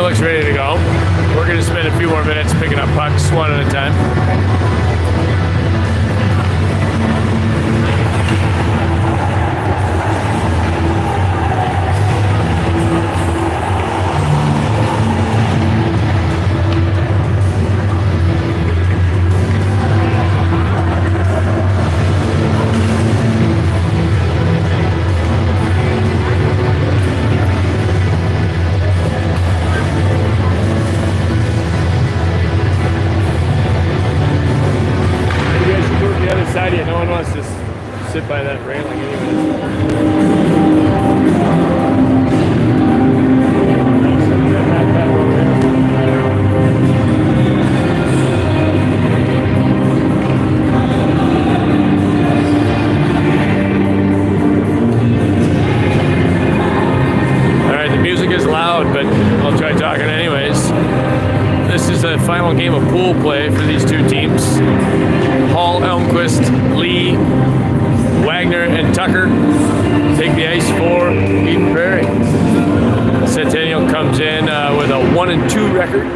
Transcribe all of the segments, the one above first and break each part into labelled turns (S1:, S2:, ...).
S1: looks ready to go. We're going to spend a few more minutes picking up pucks one at a time. No one wants to sit by that railing anyways. Alright, the music is loud, but I'll try talking anyways. This is the final game of pool play for these two teams. Hall, Elmquist, Lee, Wagner, and Tucker take the ice for Eden Prairie. Centennial comes in with a 1-2 record.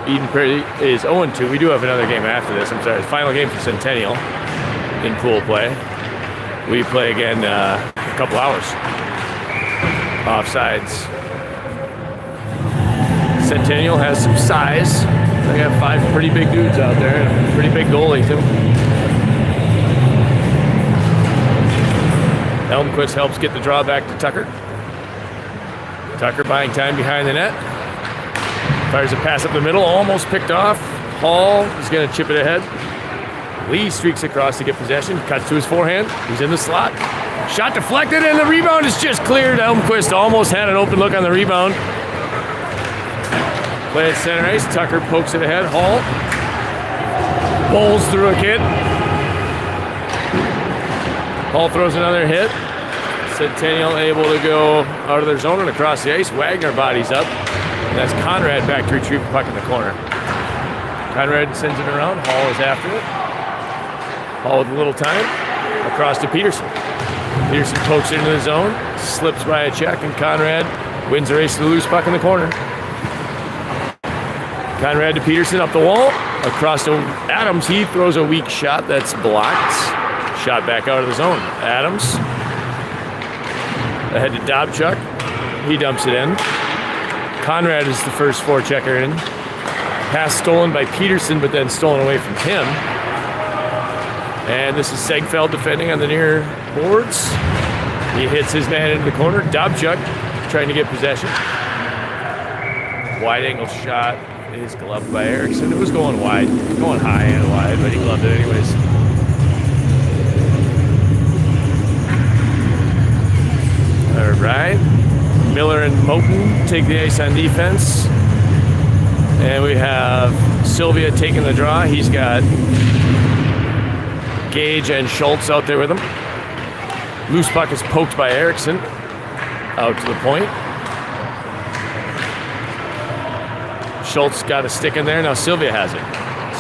S1: Eden Prairie is 0-2. We do have another game after this. I'm sorry. Final game for Centennial in pool play. We play again in a couple hours. Offsides. Centennial has some size. They got 5 pretty big dudes out there and a pretty big goalie too. Elmquist helps get the draw back to Tucker. Tucker buying time behind the net. Fires a pass up the middle, almost picked off. Hall is going to chip it ahead. Lee streaks across to get possession, cuts to his forehand. He's in the slot. Shot deflected and the rebound is just cleared. Elmquist almost had an open look on the rebound. Play at center ice. Tucker pokes it ahead. Hall bowls through a kid. Hall throws another hit. Centennial able to go out of their zone and across the ice. Wagner bodies up. And that's Conrad back to retrieve the puck in the corner. Conrad sends it around. Hall is after it. Hall with a little time. Across to Peterson. Peterson pokes it into the zone. Slips by a check and Conrad wins the race to the loose puck in the corner. Conrad to Peterson up the wall, across to Adams. He throws a weak shot that's blocked. Shot back out of the zone. Adams ahead to Dobchuk. He dumps it in. Conrad is the first forechecker in. Pass stolen by Peterson, but then stolen away from him. And this is Segfeld defending on the near boards. He hits his man into the corner. Dobchuk trying to get possession. Wide angle shot. Is gloved by Erickson. It was going wide, going high and wide, but he gloved it anyways. All right, Miller and Moten take the ice on defense, and we have Sylvia taking the draw. He's got Gage and Schultz out there with him. Loose puck is poked by Erickson out to the point. Schultz got a stick in there. Now Sylvia has it.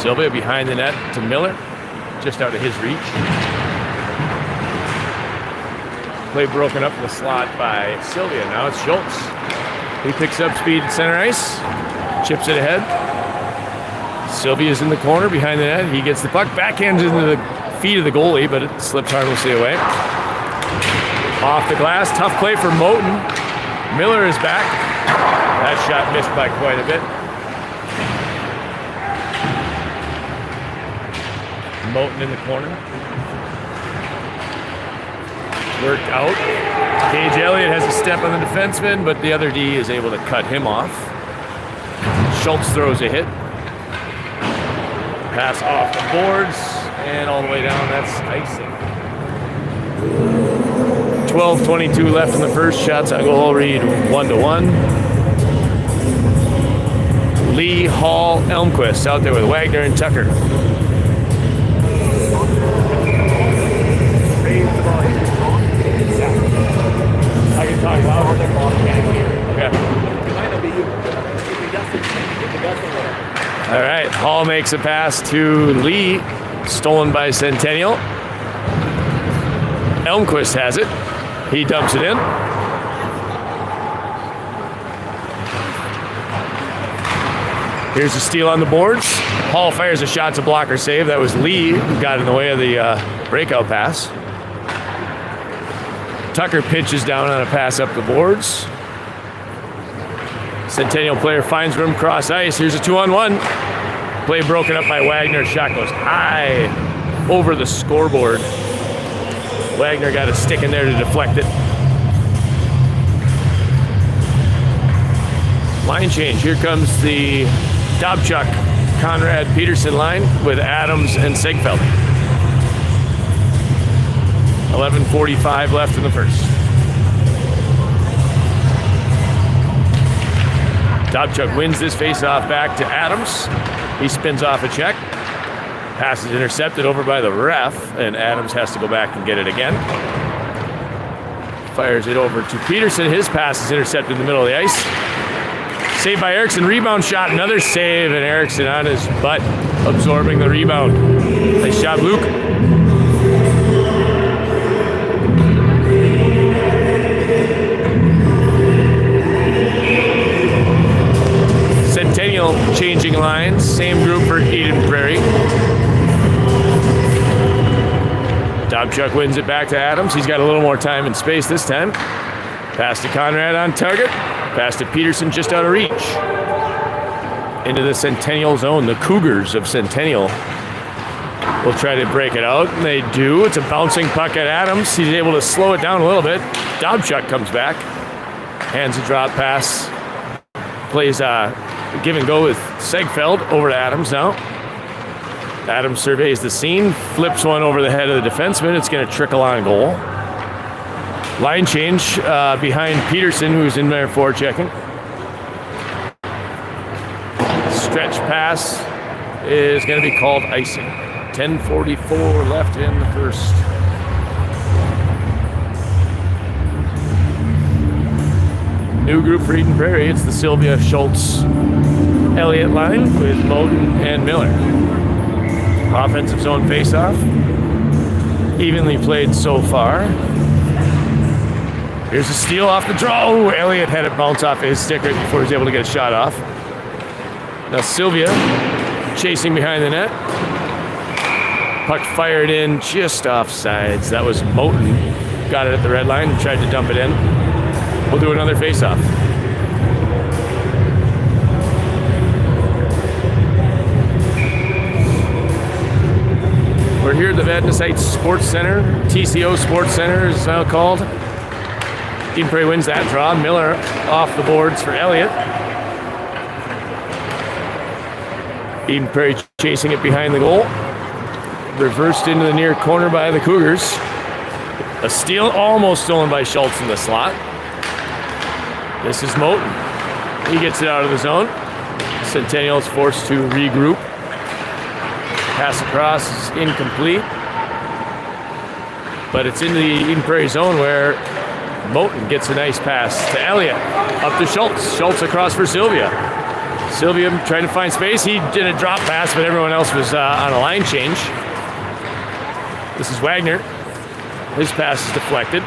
S1: Sylvia behind the net to Miller, just out of his reach. Play broken up in the slot by Sylvia. Now it's Schultz. He picks up speed at center ice, chips it ahead. Sylvia's in the corner behind the net. He gets the puck, backhands into the feet of the goalie, but it slips harmlessly away. Off the glass, tough play for Moten. Miller is back. That shot missed by quite a bit. Moten in the corner. Worked out. Gage Elliott has a step on the defenseman, but the other D is able to cut him off. Schultz throws a hit. Pass off the boards and all the way down. That's icing. 12:22 left in the first. Shots on goal read 1-1. Lee, Hall, Elmquist out there with Wagner and Tucker. I can talk louder. Okay. All right, Hall makes a pass to Lee, stolen by Centennial. Elmquist has it. He dumps it in. Here's a steal on the boards. Hall fires a shot to blocker save. That was Lee who got in the way of the breakout pass. Tucker pitches down on a pass up the boards. Centennial player finds room cross ice. Here's a 2-on-1. Play broken up by Wagner. Shot goes high over the scoreboard. Wagner got a stick in there to deflect it. Line change. Here comes the Dobchuk, Conrad Peterson line with Adams and Segfeld. 11:45 left in the first. Dobchuk wins this faceoff back to Adams. He spins off a check. Pass is intercepted over by the ref, and Adams has to go back and get it again. Fires it over to Peterson. His pass is intercepted in the middle of the ice. Saved by Erickson. Rebound shot. Another save, and Erickson on his butt, absorbing the rebound. Nice shot, Luke. Centennial changing lines. Same group for Eden Prairie. Dobchuk wins it back to Adams. He's got a little more time and space this time. Pass to Conrad on target. Pass to Peterson just out of reach. Into the Centennial zone. The Cougars of Centennial will try to break it out, and they do. It's a bouncing puck at Adams. He's able to slow it down a little bit. Dobchuk comes back. Hands a drop pass. Plays give and go with Segfeld over to Adams now. Adams surveys the scene, flips one over the head of the defenseman. It's going to trickle on goal. Line change behind Peterson, who's in there forechecking. Stretch pass is going to be called icing. 10:44 left in the first. New group for Eden Prairie. It's the Sylvia Schultz Elliott line with Moten and Miller. Offensive zone faceoff. Evenly played so far. Here's a steal off the draw. Oh, Elliott had it bounce off his stick right before he was able to get a shot off. Now Sylvia chasing behind the net. Puck fired in just off sides. That was Moten. Got it at the red line and tried to dump it in. We'll do another face-off. We're here at the Vadnais Sports Center. TCO Sports Center is now called. Eden Prairie wins that draw. Miller off the boards for Elliott. Eden Prairie chasing it behind the goal. Reversed into the near corner by the Cougars. A steal almost stolen by Schultz in the slot. This is Moten. He gets it out of the zone. Centennial is forced to regroup. Pass across is incomplete. But it's in the Eden Prairie zone where Moten gets a nice pass to Elliott. Up to Schultz. Schultz across for Sylvia. Sylvia trying to find space. He did a drop pass, but everyone else was on a line change. This is Wagner. His pass is deflected.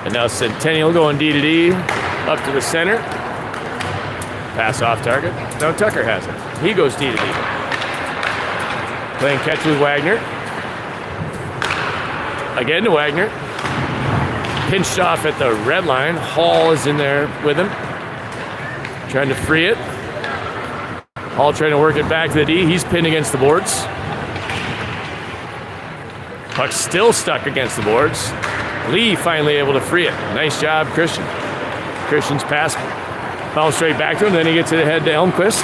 S1: And now Centennial going D to D, up to the center. Pass off target. Now Tucker has it. He goes D to D. Playing catch with Wagner. Again to Wagner. Pinched off at the red line. Hall is in there with him. Trying to free it. Hall trying to work it back to the D. He's pinned against the boards. Puck still stuck against the boards. Lee finally able to free it. Nice job, Christian. Christian's pass bounced straight back to him. Then he gets it ahead to Elmquist.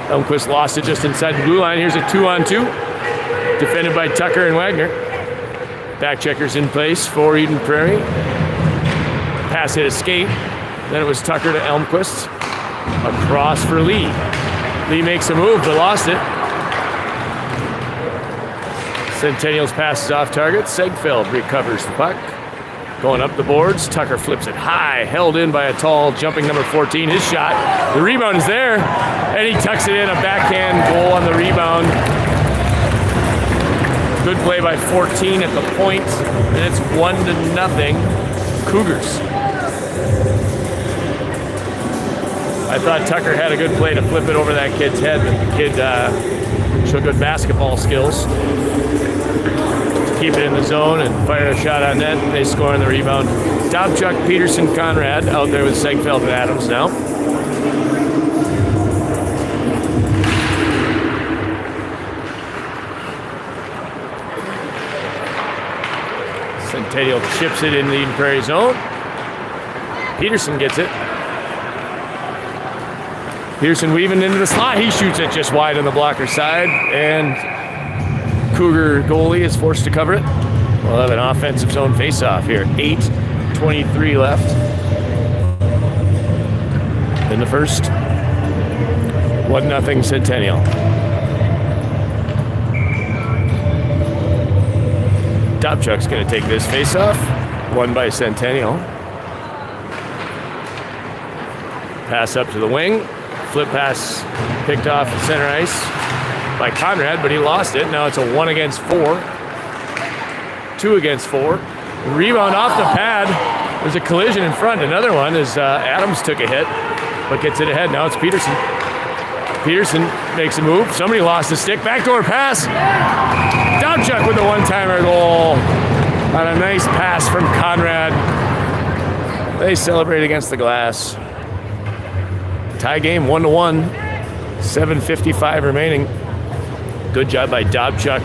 S1: Elmquist lost it just inside the blue line. Here's a 2-on-2. Defended by Tucker and Wagner. Back checkers in place for Eden Prairie. Pass hit a skate. Then it was Tucker to Elmquist. Across for Lee. Lee makes a move but lost it. Centennial's pass is off target. Segfeld recovers the puck. Going up the boards. Tucker flips it high. Held in by a tall, jumping number 14. His shot. The rebound is there. And he tucks it in. A backhand goal on the rebound. Good play by 14 at the point. And it's 1-0. Cougars. I thought Tucker had a good play to flip it over that kid's head, but the kid showed good basketball skills to keep it in the zone and fire a shot on net. They score on the rebound. Dobchuk, Peterson, Conrad out there with Segfeld and Adams now. Centennial chips it in the Eden Prairie zone. Peterson gets it. Peterson weaving into the slot. He shoots it just wide on the blocker side, and Cougar goalie is forced to cover it. We'll have an offensive zone face-off here. 8:23 left in the first. 1-0 Centennial. Dobchuk's going to take this face-off. Won by Centennial. Pass up to the wing. Flip pass picked off at center ice by Conrad, but he lost it. Now it's a 1 against 4. 2 against 4. Rebound off the pad. There's a collision in front. Another one as Adams took a hit, but gets it ahead. Now it's Peterson. Peterson makes a move. Somebody lost the stick. Backdoor pass. Dobchuk with a one-timer goal on a nice pass from Conrad. They celebrate against the glass. Tie game 1-1. 7:55 remaining. Good job by Dobchuk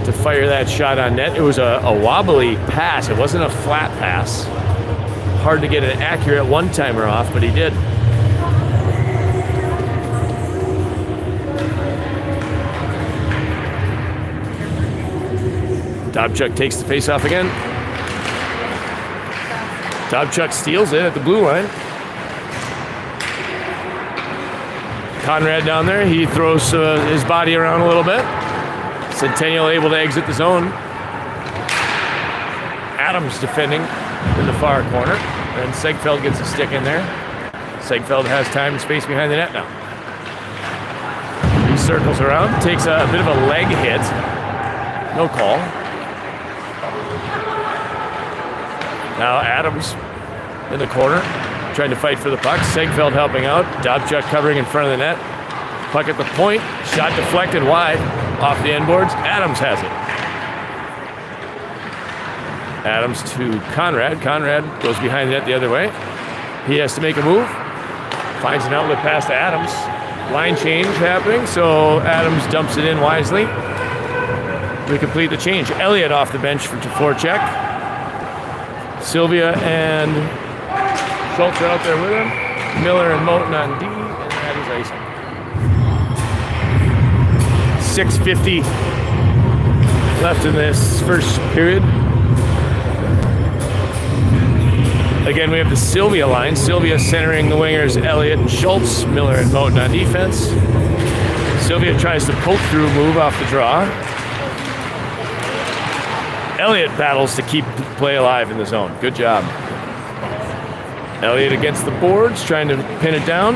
S1: to fire that shot on net. It was a wobbly pass. It wasn't a flat pass. Hard to get an accurate one-timer off, but he did. Dobchuk takes the face-off again. Dobchuk steals it at the blue line. Conrad down there, he throws his body around a little bit. Centennial able to exit the zone. Adams defending in the far corner, and Segfeld gets a stick in there. Segfeld has time and space behind the net now. He circles around, takes a bit of a leg hit. No call. Now Adams in the corner, trying to fight for the puck. Segfeld helping out. Dobchuk covering in front of the net. Puck at the point. Shot deflected wide off the end boards. Adams has it. Adams to Conrad. Conrad goes behind the net the other way. He has to make a move. Finds an outlet pass to Adams. Line change happening, so Adams dumps it in wisely. We complete the change. Elliott off the bench to forecheck. Sylvia and Schultz are out there with him. Miller and Moten on D, and that is icing. 6:50 left in this first period. Again, we have the Sylvia line. Sylvia centering the wingers Elliott and Schultz. Miller and Moten on defense. Sylvia tries to poke through move off the draw. Elliott battles to keep play alive in the zone. Good job. Elliott against the boards, trying to pin it down.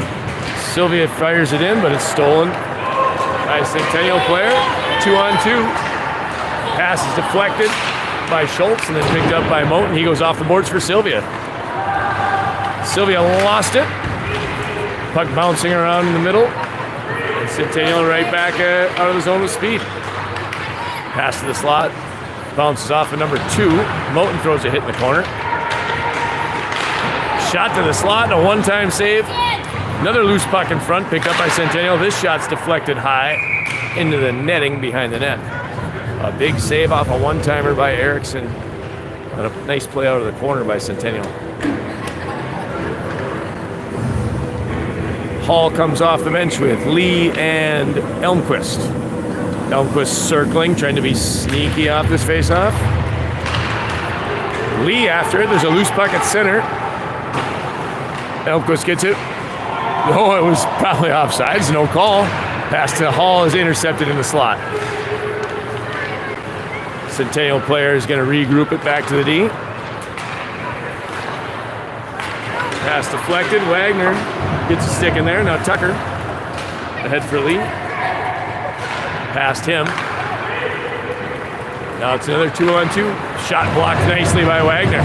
S1: Sylvia fires it in, but it's stolen by a Centennial player. 2-on-2. Pass is deflected by Schultz and then picked up by Moten. He goes off the boards for Sylvia. Sylvia lost it. Puck bouncing around in the middle. And Centennial right back out of the zone with speed. Pass to the slot. Bounces off of number 2. Moten throws a hit in the corner. Shot to the slot, a one-time save. Another loose puck in front, picked up by Centennial. This shot's deflected high into the netting behind the net. A big save off a one-timer by Erickson. And a nice play out of the corner by Centennial. Hall comes off the bench with Lee and Elmquist. Elmquist circling, trying to be sneaky off this face-off. Lee after it. There's a loose puck at center. Elmquist gets it. Oh, it was probably offsides. No call. Pass to Hall is intercepted in the slot. Centennial player is going to regroup it back to the D. Pass deflected. Wagner gets a stick in there. Now Tucker ahead for Lee. Past him. Now it's another 2-on-2. Shot blocked nicely by Wagner.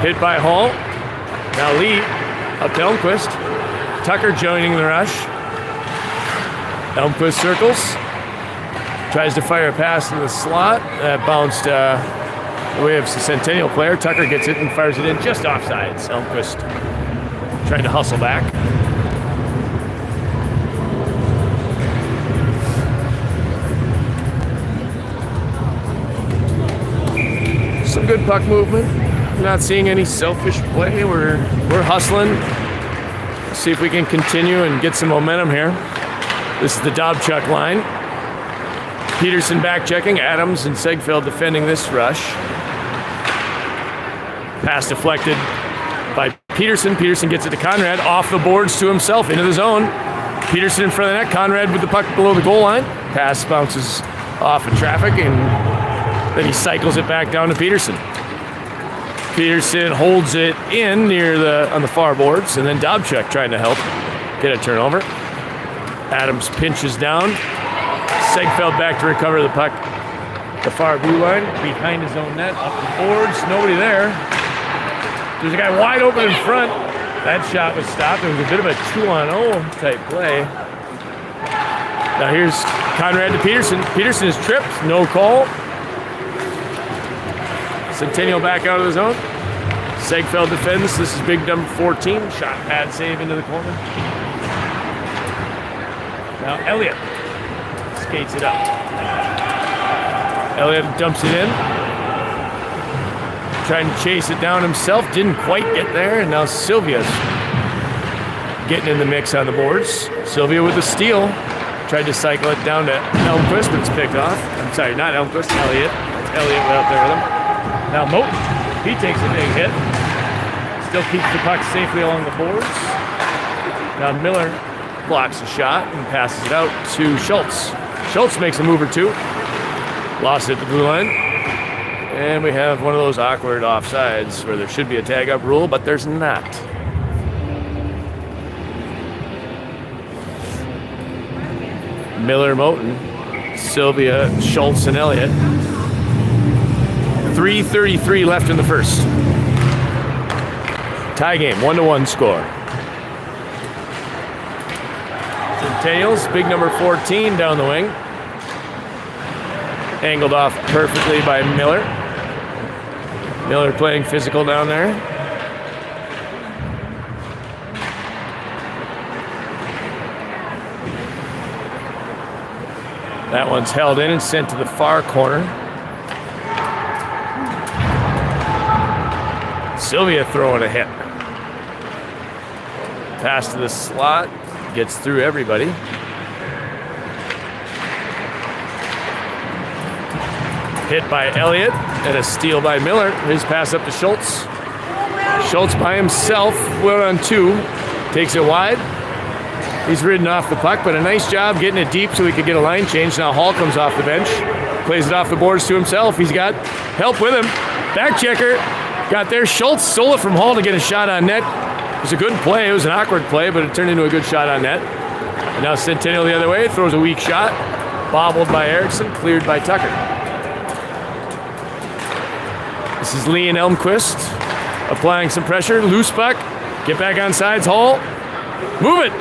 S1: Hit by Hall. Now Lee Up to Elmquist. Tucker joining the rush. Elmquist circles. Tries to fire a pass in the slot. That bounced the way of the Centennial player. Tucker gets it and fires it in just offsides. Elmquist trying to hustle back. Some good puck movement. Not seeing any selfish play. We're hustling. See if we can continue and get some momentum here. This is the Dobchuk line. Peterson back checking. Adams and Segfeld defending this rush. Pass deflected by Peterson. Peterson gets it to Conrad. Off the boards to himself into the zone. Peterson in front of the net. Conrad with the puck below the goal line. Pass bounces off of traffic and then he cycles it back down to Peterson. Peterson holds it in on the far boards, and then Dobchuk trying to help get a turnover. Adams pinches down. Segfeld back to recover the puck. The far blue line, behind his own net, up the boards, nobody there. There's a guy wide open in front. That shot was stopped. It was a bit of a 2-on-0 type play. Now here's Conrad to Peterson. Peterson is tripped, no call. Centennial back out of the zone. Segfeld defends. This is big number 14. Shot pad save into the corner. Now Elliott skates it up. Elliott dumps it in. Trying to chase it down himself. Didn't quite get there. And now Sylvia's getting in the mix on the boards. Sylvia with the steal. Tried to cycle it down to Elmquist, but it's picked off. I'm sorry, not Elmquist, Elliott. Elliott right up there with him. Now Moten, he takes a big hit. Still keeps the puck safely along the boards. Now Miller blocks the shot and passes it out to Schultz. Schultz makes a move or two. Lost it at the blue line. And we have one of those awkward offsides where there should be a tag-up rule, but there's not. Miller, Moten, Sylvia, Schultz, and Elliott. 3:33 left in the first. Tie game, 1-1 score. Centennials, big number 14 down the wing. Angled off perfectly by Miller. Miller playing physical down there. That one's held in and sent to the far corner. Sylvia throwing a hit. Pass to the slot. Gets through everybody. Hit by Elliott and a steal by Miller. His pass up to Schultz. Schultz by himself, 1-on-2. Takes it wide. He's ridden off the puck, but a nice job getting it deep so he could get a line change. Now Hall comes off the bench. Plays it off the boards to himself. He's got help with him. Back checker. Got there. Schultz stole it from Hall to get a shot on net. It was a good play. It was an awkward play, but it turned into a good shot on net. And now Centennial the other way. Throws a weak shot. Bobbled by Erickson. Cleared by Tucker. This is Lee and Elmquist. Applying some pressure. Loose puck. Get back on sides. Hall. Move it.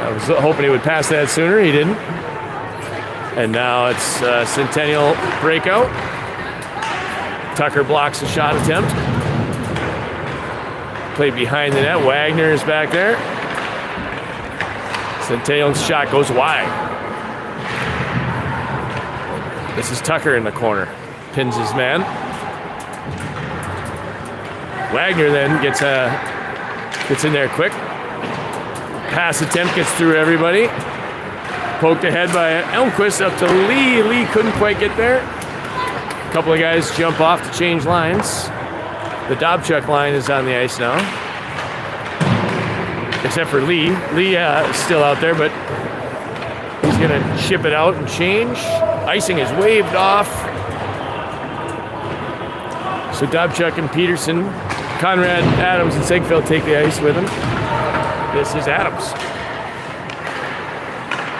S1: I was hoping he would pass that sooner. He didn't. And now it's Centennial breakout. Tucker blocks the shot attempt. Played behind the net. Wagner is back there. Centennial's shot goes wide. This is Tucker in the corner. Pins his man. Wagner then gets in there quick. Pass attempt gets through everybody. Poked ahead by Elmquist up to Lee. Lee couldn't quite get there. A couple of guys jump off to change lines. The Dobchuk line is on the ice now. Except for Lee. Lee is still out there, but he's going to ship it out and change. Icing is waved off. So Dobchuk and Peterson, Conrad, Adams, and Segfeld take the ice with him. This is Adams.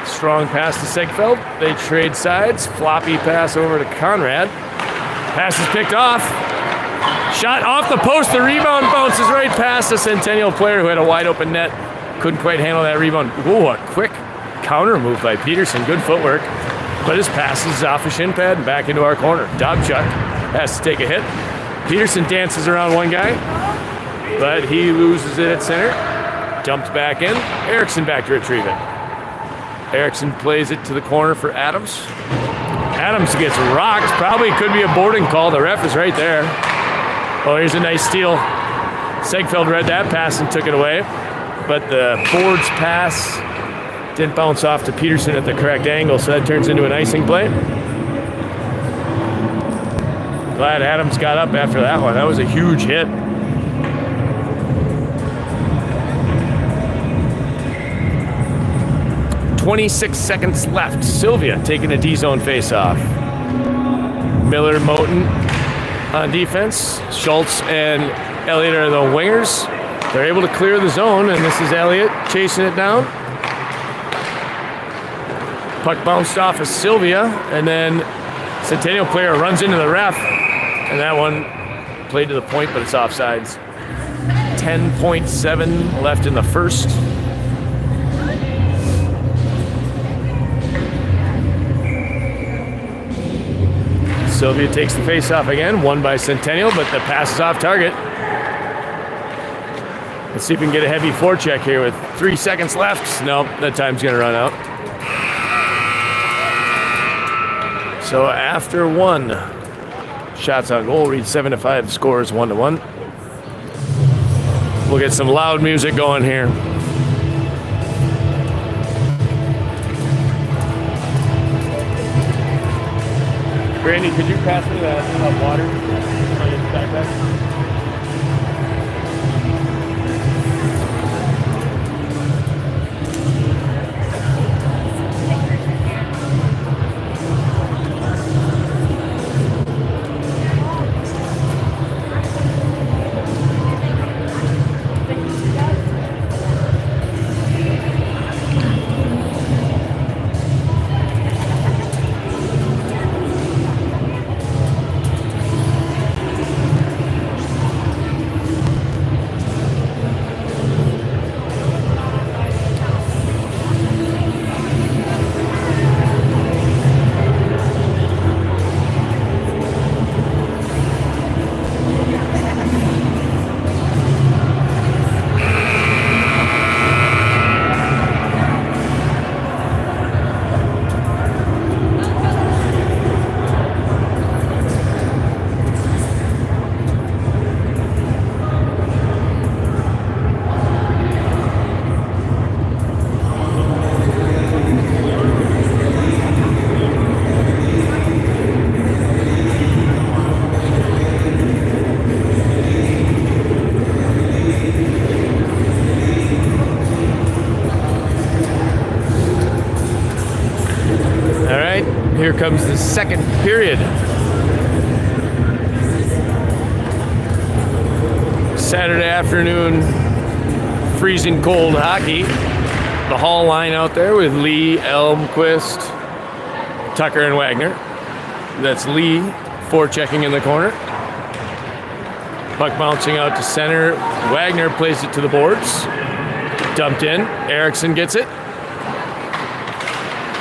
S1: Strong pass to Segfeld. They trade sides. Floppy pass over to Conrad. Pass is picked off. Shot off the post. The rebound bounces right past the Centennial player who had a wide open net. Couldn't quite handle that rebound. Ooh, a quick counter move by Peterson. Good footwork. But his pass is off a shin pad and back into our corner. Dobchuk has to take a hit. Peterson dances around one guy, but he loses it at center. Dumped back in. Erickson back to retrieve it. Erickson plays it to the corner for Adams. Adams gets rocked. Probably could be a boarding call. The ref is right there. Oh, here's a nice steal. Segfeld read that pass and took it away. But the board's pass didn't bounce off to Peterson at the correct angle, so that turns into an icing play. Glad Adams got up after that one. That was a huge hit. .26 seconds left. Sylvia taking a D-zone face-off. Miller, Moten on defense. Schultz and Elliott are the wingers. They're able to clear the zone, and this is Elliott chasing it down. Puck bounced off of Sylvia, and then Centennial player runs into the ref, and that one played to the point, but it's offsides. 10.7 left in the first. Sylvia takes the face-off again, won by Centennial, but the pass is off target. Let's see if we can get a heavy forecheck here with 3 seconds left. Nope, that time's gonna run out. So after one, shots on goal, read 7-5, scores 1-1. We'll get some loud music going here. Brandy, could you pass me that water on your backpack? Here comes the second period. Saturday afternoon, freezing cold hockey. The Hall line out there with Lee, Elmquist, Tucker, and Wagner. That's Lee forechecking in the corner. Puck bouncing out to center. Wagner plays it to the boards. Dumped in. Erickson gets it.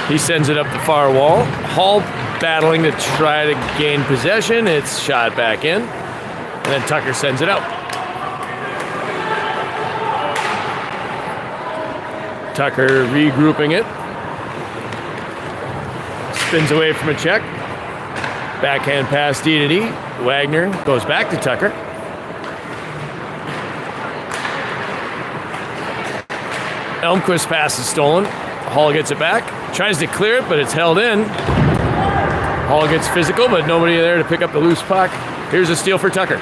S1: He sends it up the far wall. Hall battling to try to gain possession. It's shot back in. And then Tucker sends it out. Tucker regrouping it. Spins away from a check. Backhand pass D to D. Wagner goes back to Tucker. Elmquist pass is stolen. Hall gets it back. Tries to clear it, but it's held in. Hall gets physical, but nobody there to pick up the loose puck. Here's a steal for Tucker.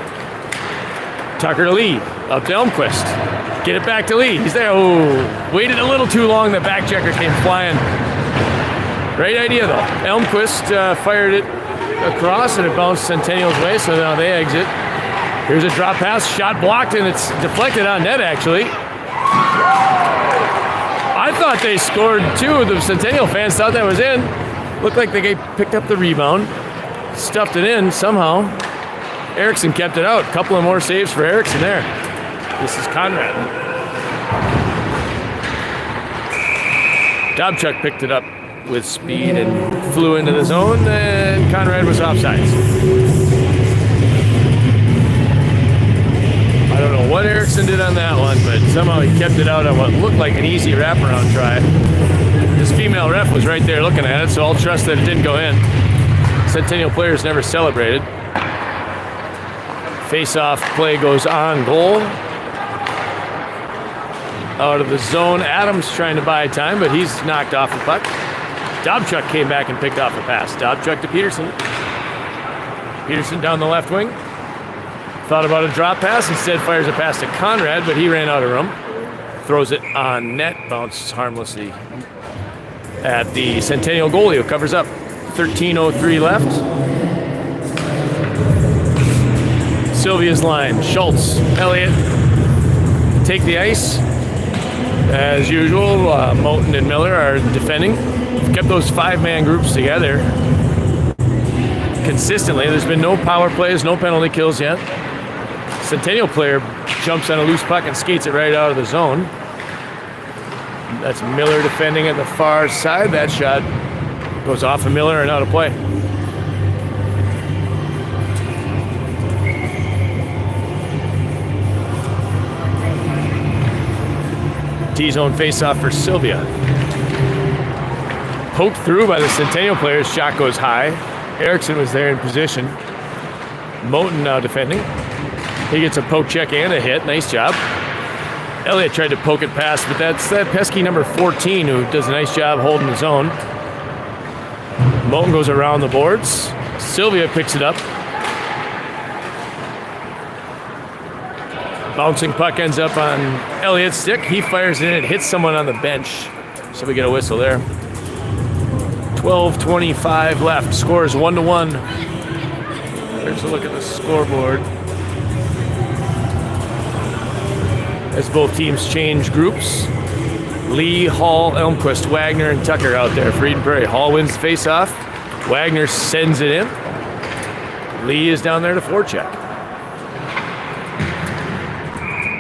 S1: Tucker to Lee. Up to Elmquist. Get it back to Lee. He's there. Oh, waited a little too long. The back checker came flying. Great idea, though. Elmquist fired it across, and it bounced Centennial's way, so now they exit. Here's a drop pass. Shot blocked, and it's deflected on net, actually. I thought they scored too. The Centennial fans thought that was in. Looked like they picked up the rebound, stuffed it in somehow. Erickson kept it out. A couple of more saves for Erickson there. This is Conrad. Dobchuk picked it up with speed and flew into the zone, and Conrad was offsides. I don't know what Erickson did on that one, but somehow he kept it out on what looked like an easy wraparound try. This female ref was right there looking at it, so I'll trust that it didn't go in. Centennial players never celebrated. Face-off play goes on goal. Out of the zone. Adams trying to buy time, but he's knocked off the puck. Dobchuk came back and picked off a pass. Dobchuk to Peterson. Peterson down the left wing. Thought about a drop pass. Instead fires a pass to Conrad, but he ran out of room. Throws it on net. Bounces harmlessly at the Centennial goalie, who covers up. 13:03 left. Sylvia's line. Schultz, Elliott take the ice. As usual, Moten and Miller are defending. Kept those five-man groups together consistently. There's been no power plays, no penalty kills yet. Centennial player jumps on a loose puck and skates it right out of the zone. That's Miller defending at the far side. That shot goes off of Miller and out of play. T-zone face-off for Sylvia. Poked through by the Centennial players. Shot goes high. Erickson was there in position. Moten now defending. He gets a poke check and a hit. Nice job. Elliott tried to poke it past, but that's that pesky number 14 who does a nice job holding his own. Moten goes around the boards. Sylvia picks it up. Bouncing puck ends up on Elliott's stick. He fires it in. It hits someone on the bench. So we get a whistle there. 12:25 left. Score is 1-1. There's a look at the scoreboard. As both teams change groups. Lee, Hall, Elmquist, Wagner, and Tucker out there for Eden Prairie. Hall wins the face-off. Wagner sends it in. Lee is down there to forecheck.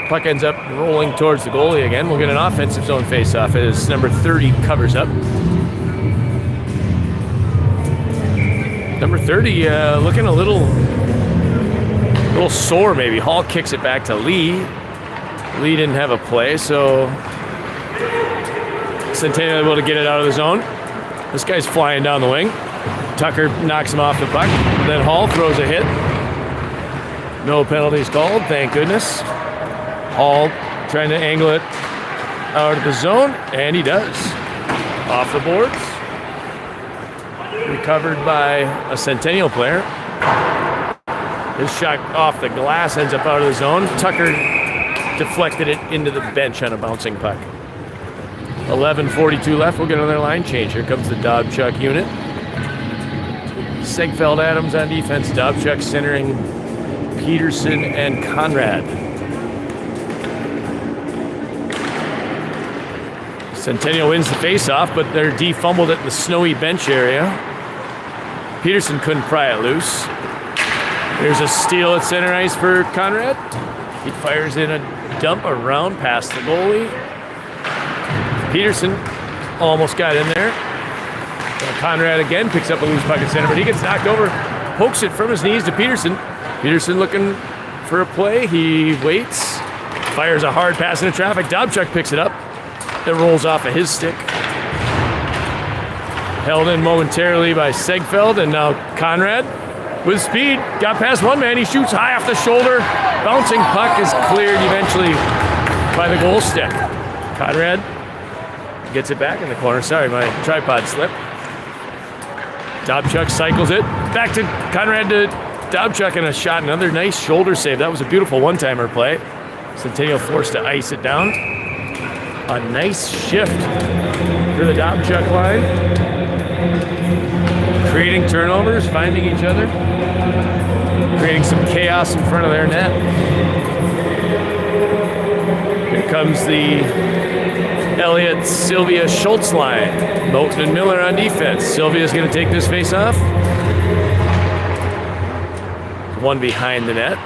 S1: Puck ends up rolling towards the goalie again. We'll get an offensive zone face-off as number 30 covers up. Number 30 looking a little sore maybe. Hall kicks it back to Lee. Lee didn't have a play, so Centennial able to get it out of the zone. This guy's flying down the wing. Tucker knocks him off the puck. Then Hall throws a hit. No penalties called, thank goodness. Hall trying to angle it out of the zone, and he does. Off the boards. Recovered by a Centennial player. His shot off the glass ends up out of the zone. Tucker deflected it into the bench on a bouncing puck. 11:42 left. We'll get another line change. Here comes the Dobchuk unit. Segfeld Adams on defense. Dobchuk centering Peterson and Conrad. Centennial wins the face-off, but they're defumbled it in the snowy bench area. Peterson couldn't pry it loose. There's a steal at center ice for Conrad. He fires in a dump around past the goalie. Peterson almost got in there. Conrad again picks up a loose puck at center, but he gets knocked over. Pokes it from his knees to Peterson. Peterson looking for a play. He waits. Fires a hard pass into traffic. Dobchuk picks it up. It rolls off of his stick. Held in momentarily by Segfeld, and now Conrad with speed. Got past one man. He shoots high off the shoulder. Bouncing puck is cleared eventually by the goal stick. Conrad gets it back in the corner. Sorry, my tripod slipped. Dobchuk cycles it. Back to Conrad to Dobchuk, and a shot. Another nice shoulder save. That was a beautiful one-timer play. Centennial forced to ice it down. A nice shift for the Dobchuk line. Creating turnovers, finding each other. Creating some chaos in front of their net. Here comes the Elliott, Sylvia, Schultz line. Moten and Miller on defense. Sylvia's going to take this face off. one behind the net.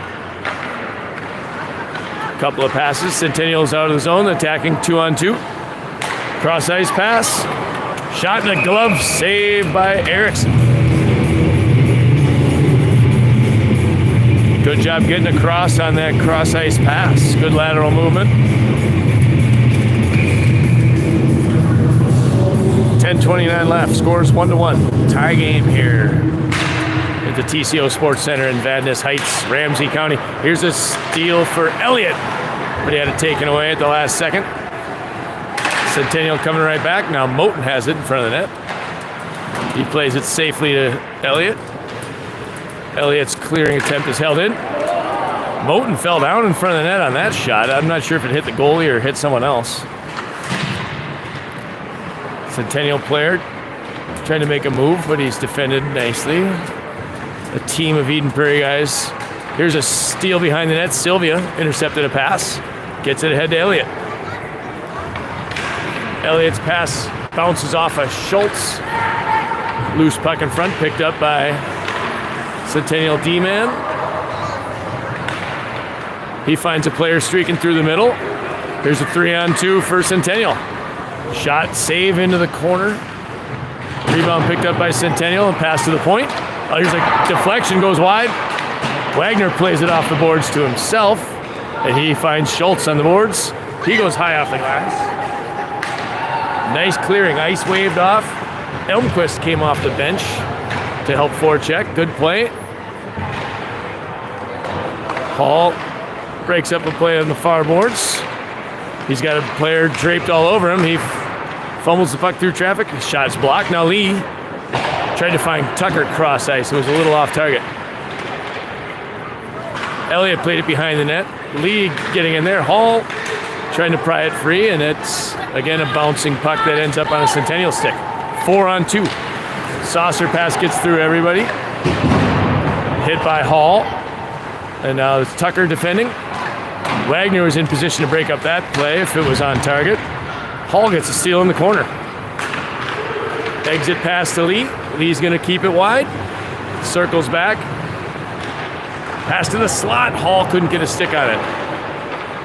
S1: Couple of passes. Centennial's out of the zone, attacking 2-on-2. Cross ice pass. Shot in the glove, saved by Erickson. Good job getting across on that cross ice pass. Good lateral movement. 10:29 left. Scores 1-1. Tie game here at the TCO Sports Center in Vadnais Heights, Ramsey County. Here's a steal for Elliott, but he had it taken away at the last second. Centennial coming right back. Now Moten has it in front of the net. He plays it safely to Elliott. Elliott's clearing attempt is held in. Moten fell down in front of the net on that shot. I'm not sure if it hit the goalie or hit someone else. Centennial player trying to make a move, but he's defended nicely. A team of Eden Prairie guys. Here's a steal behind the net. Sylvia intercepted a pass. Gets it ahead to Elliott. Elliott's pass bounces off of Schultz. Loose puck in front, picked up by Centennial D-man. He finds a player streaking through the middle. Here's a 3-on-2 for Centennial. Shot, save into the corner. Rebound picked up by Centennial and pass to the point. Oh, here's a deflection, goes wide. Wagner plays it off the boards to himself, and he finds Schultz on the boards. He goes high off the glass. Nice clearing, ice waved off. Elmquist came off the bench to help forecheck. Good play. Hall breaks up a play on the far boards. He's got a player draped all over him. He fumbles the puck through traffic. His shot's blocked. Now Lee tried to find Tucker cross ice. It was a little off target. Elliott played it behind the net. Lee getting in there. Hall trying to pry it free, and it's, again, a bouncing puck that ends up on a Centennial stick. 4-on-2. Saucer pass gets through everybody. Hit by Hall. And now it's Tucker defending. Wagner was in position to break up that play if it was on target. Hall gets a steal in the corner. Exit pass to Lee. Lee's going to keep it wide. Circles back. Pass to the slot. Hall couldn't get a stick on it.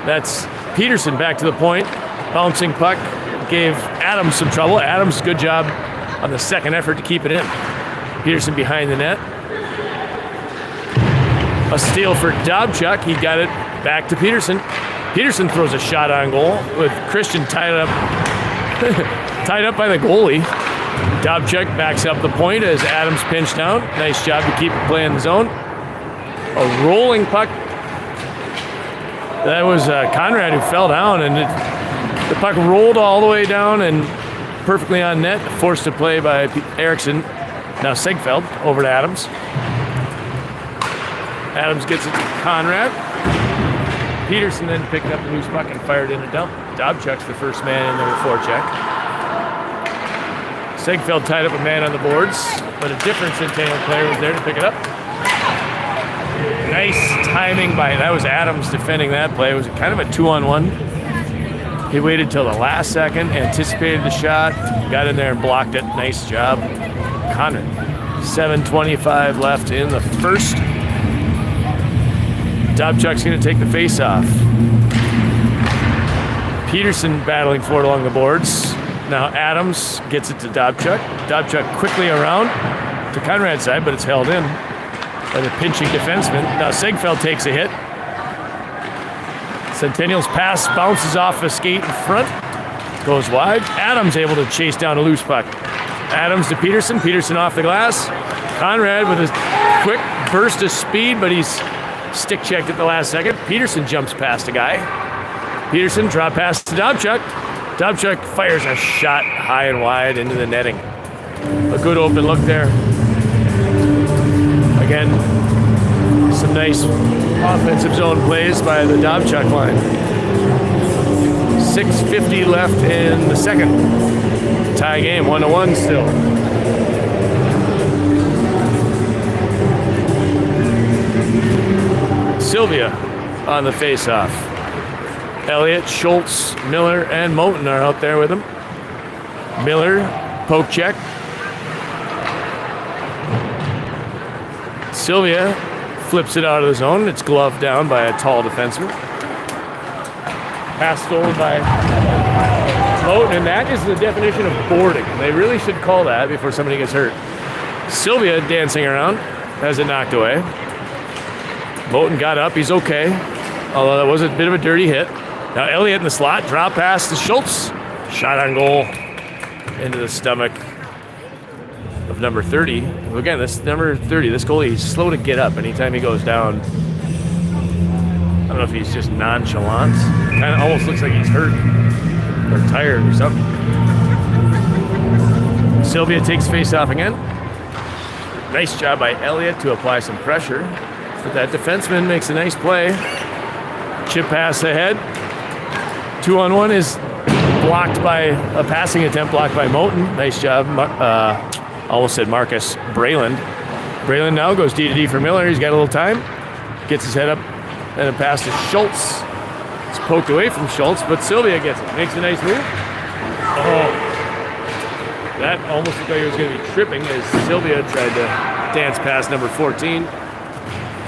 S1: That's Peterson back to the point. Bouncing puck gave Adams some trouble. Adams, good job on the second effort to keep it in. Peterson behind the net. A steal for Dobchuk. He got it back to Peterson. Peterson throws a shot on goal with Christian tied up by the goalie. Dobchuk backs up the point as Adams pinched down. Nice job to keep it playing the zone. A rolling puck. That was Conrad who fell down, and the puck rolled all the way down and perfectly on net. Forced to play by Erickson. Now Segfeld over to Adams. Adams gets it to Conrad. Peterson then picked up the loose puck and fired in a dump. Dobchuk's the first man in there before check. Segfeld tied up a man on the boards, but a different Centennial player was there to pick it up. Nice timing by, that was Adams defending that play. It was kind of a 2-on-1. He waited till the last second, anticipated the shot, got in there and blocked it. Nice job, Conrad. 7:25 left in the first. Dobchuk's going to take the face-off. Peterson battling for it along the boards. Now Adams gets it to Dobchuk. Dobchuk quickly around to Conrad's side, but it's held in by the pinching defenseman. Now Segfeld takes a hit. Centennial's pass bounces off a skate in front. Goes wide. Adams able to chase down a loose puck. Adams to Peterson. Peterson off the glass. Conrad with a quick burst of speed, but he's stick checked at the last second. Peterson jumps past a guy. Peterson drop pass to Dobchuk. Dobchuk fires a shot high and wide into the netting. A good open look there. Again, some nice offensive zone plays by the Dobchuk line. 6:50 left in the second. Tie game, 1-1 still. Sylvia on the face-off. Elliott, Schultz, Miller, and Moten are out there with him. Miller, poke check. Sylvia flips it out of the zone. It's gloved down by a tall defenseman. Pass stolen by Moten, and that is the definition of boarding. They really should call that before somebody gets hurt. Sylvia dancing around, has it knocked away. Moten got up, he's okay. Although that was a bit of a dirty hit. Now Elliott in the slot, drop pass to Schultz. Shot on goal into the stomach of number 30. Again, this number 30, this goalie, he's slow to get up anytime he goes down. I don't know if he's just nonchalant. Kind of almost looks like he's hurt or tired or something. Sylvia takes face off again. Nice job by Elliott to apply some pressure. But that defenseman makes a nice play. Chip pass ahead. 2-on-1 is blocked by a passing attempt, blocked by Moten. Nice job. Almost said Marcus Brayland. Brayland now goes D-to-D for Miller. He's got a little time. Gets his head up and a pass to Schultz. It's poked away from Schultz, but Sylvia gets it. Makes a nice move. Oh, that almost looked like it was going to be tripping as Sylvia tried to dance past number 14.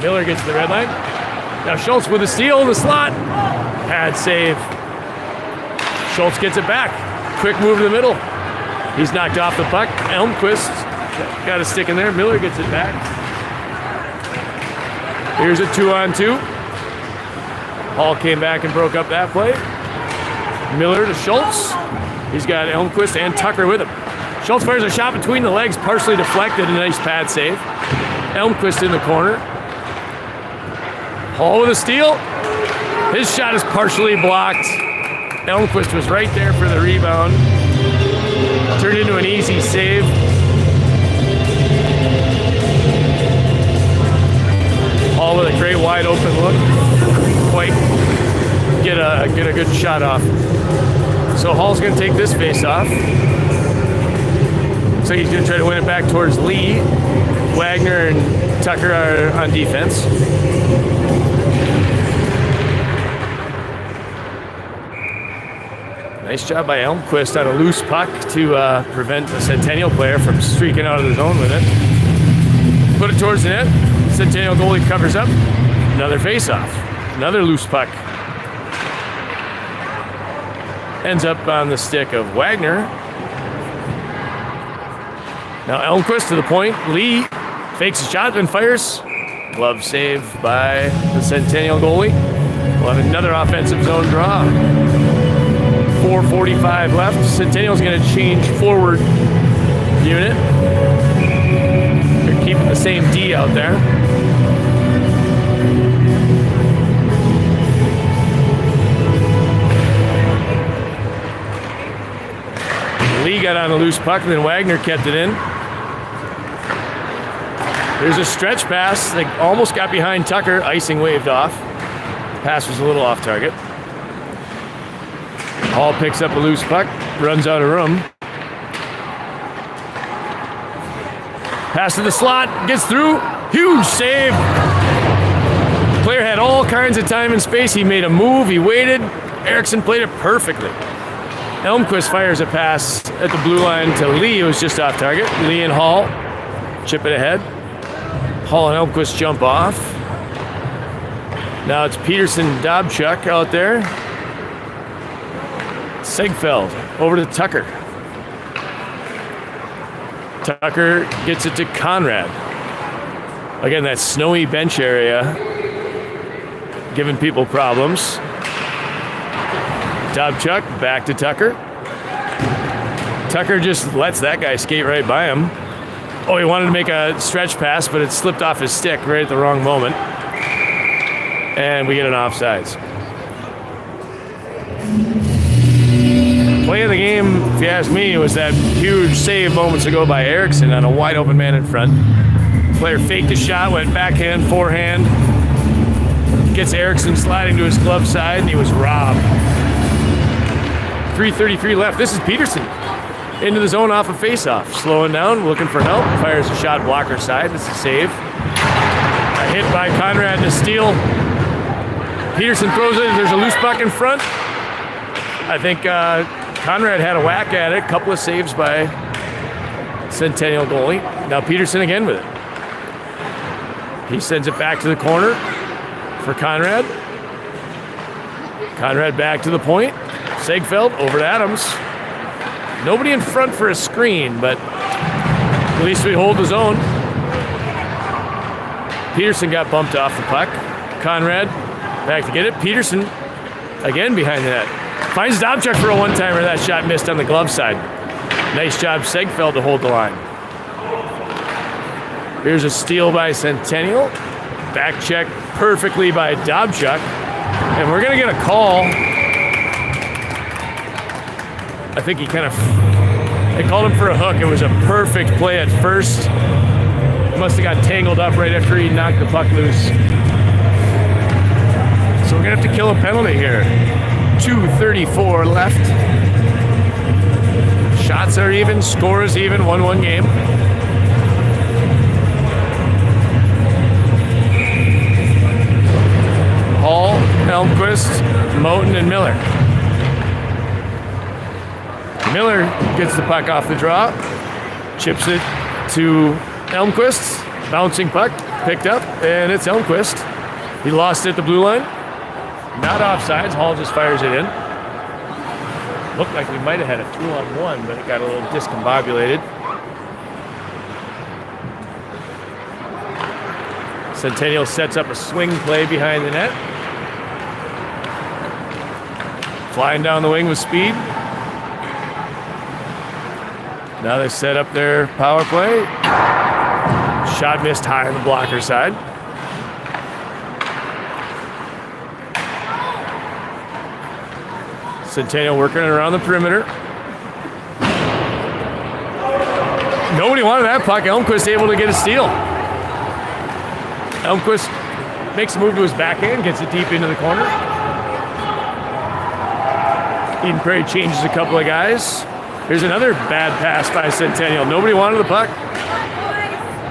S1: Miller gets to the red line. Now Schultz with a steal in the slot. Pad save. Schultz gets it back. Quick move to the middle. He's knocked off the puck. Elmquist got a stick in there. Miller gets it back. Here's a 2-on-2. Hall came back and broke up that play. Miller to Schultz. He's got Elmquist and Tucker with him. Schultz fires a shot between the legs, partially deflected. A nice pad save. Elmquist in the corner. Hall with a steal. His shot is partially blocked. Elmquist was right there for the rebound. Turned into an easy save. Hall with a great wide open look. Quite get a good shot off. So Hall's going to take this face off. So he's going to try to win it back towards Lee. Wagner and Tucker are on defense. Nice job by Elmquist on a loose puck to prevent the Centennial player from streaking out of the zone with it. Put it towards the net. Centennial goalie covers up. Another face-off. Another loose puck. Ends up on the stick of Wagner. Now Elmquist to the point. Lee fakes a shot and fires. Glove save by the Centennial goalie. We'll have another offensive zone draw. 4:45 left. Centennial's going to change forward unit. They're keeping the same D out there. Lee got on a loose puck, and then Wagner kept it in. There's a stretch pass. They almost got behind Tucker. Icing waved off. Pass was a little off target. Hall picks up a loose puck, runs out of room. Pass to the slot, gets through. Huge save. Player had all kinds of time and space. He made a move, he waited. Erickson played it perfectly. Elmquist fires a pass at the blue line to Lee. It was just off target. Lee and Hall chip it ahead. Hall and Elmquist jump off. Now it's Peterson, Dobchuk out there. Segfeld over to Tucker. Tucker gets it to Conrad. Again, that snowy bench area giving people problems. Dobchuk back to Tucker. Tucker just lets that guy skate right by him. Oh, he wanted to make a stretch pass, but it slipped off his stick right at the wrong moment. And we get an offsides. Play of the game, if you ask me, was that huge save moments ago by Erickson on a wide open man in front. Player faked a shot, went backhand, forehand. Gets Erickson sliding to his glove side, and he was robbed. 3:33 left. This is Peterson into the zone off a faceoff. Slowing down, looking for help. Fires a shot blocker side. This is a save. A hit by Conrad to steal. Peterson throws it. There's a loose puck in front. I think Conrad had a whack at it. Couple of saves by Centennial goalie. Now Peterson again with it. He sends it back to the corner for Conrad. Conrad back to the point. Segfeld over to Adams. Nobody in front for a screen, but at least we hold the zone. Peterson got bumped off the puck. Conrad back to get it. Peterson again behind the net. Finds Dobchuk for a one-timer. That shot missed on the glove side. Nice job, Segfeld, to hold the line. Here's a steal by Centennial. Back check perfectly by Dobchuk. And we're going to get a call. I think they called him for a hook. It was a perfect play at first. Must have got tangled up right after he knocked the puck loose. So we're going to have to kill a penalty here. 2:34 left. Shots are even, score is even, 1-1 game. Hall, Elmquist, Moten, and Miller. Miller gets the puck off the draw, chips it to Elmquist, bouncing puck, picked up, and it's Elmquist. He lost it at the blue line. Not offsides, Hall just fires it in. Looked like we might have had a 2-on-1, but it got a little discombobulated. Centennial sets up a swing play behind the net. Flying down the wing with speed. Now they set up their power play. Shot missed high on the blocker side. Centennial working around the perimeter. Nobody wanted that puck. Elmquist able to get a steal. Elmquist makes a move to his backhand, gets it deep into the corner. Eden Prairie changes a couple of guys. Here's another bad pass by Centennial. Nobody wanted the puck.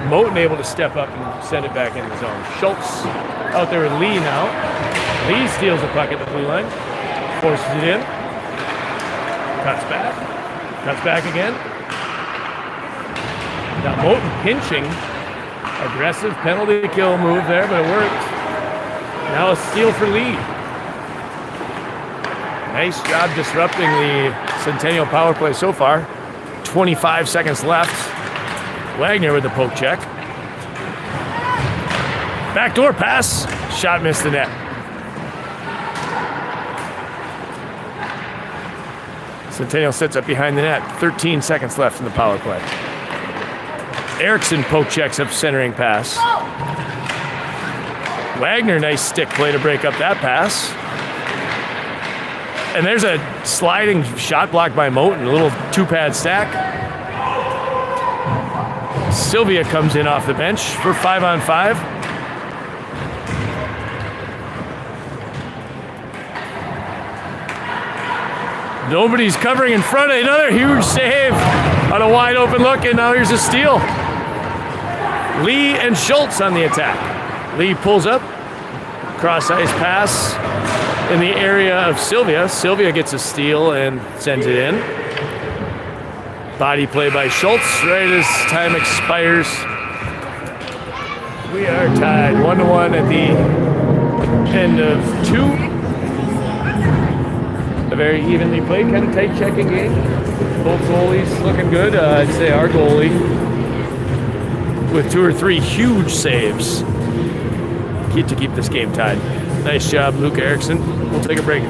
S1: Moten able to step up and send it back in the zone. Schultz out there with Lee now. Lee steals the puck at the blue line. Forces it in. Cuts back. Cuts back again. Now Moten pinching. Aggressive penalty kill move there, but it worked. Now a steal for Lee. Nice job disrupting the Centennial power play so far. 25 seconds left. Wagner with the poke check. Backdoor pass. Shot missed the net. Centennial sits up behind the net. 13 seconds left in the power play. Erickson poke checks up centering pass. Wagner, nice stick play to break up that pass. And there's a sliding shot block by Moten, a little two-pad stack. Sylvia comes in off the bench for 5-on-5. Nobody's covering in front. Another huge save on a wide open look, and now here's a steal. Lee and Schultz on the attack. Lee pulls up, cross ice pass in the area of Sylvia. Sylvia gets a steal and sends it in. Body play by Schultz right as time expires. We are tied 1-1 at the end of 2. A very evenly played, kind of tight checking game. Both goalies looking good. I'd say our goalie with 2 or 3 huge saves to keep this game tied. Nice job, Luke Erickson. We'll take a break.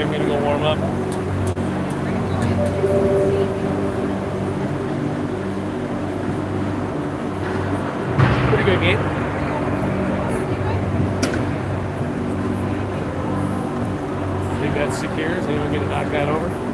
S1: I'm gonna go warm up. Pretty good game. Think that's secure? Is anyone gonna knock that over?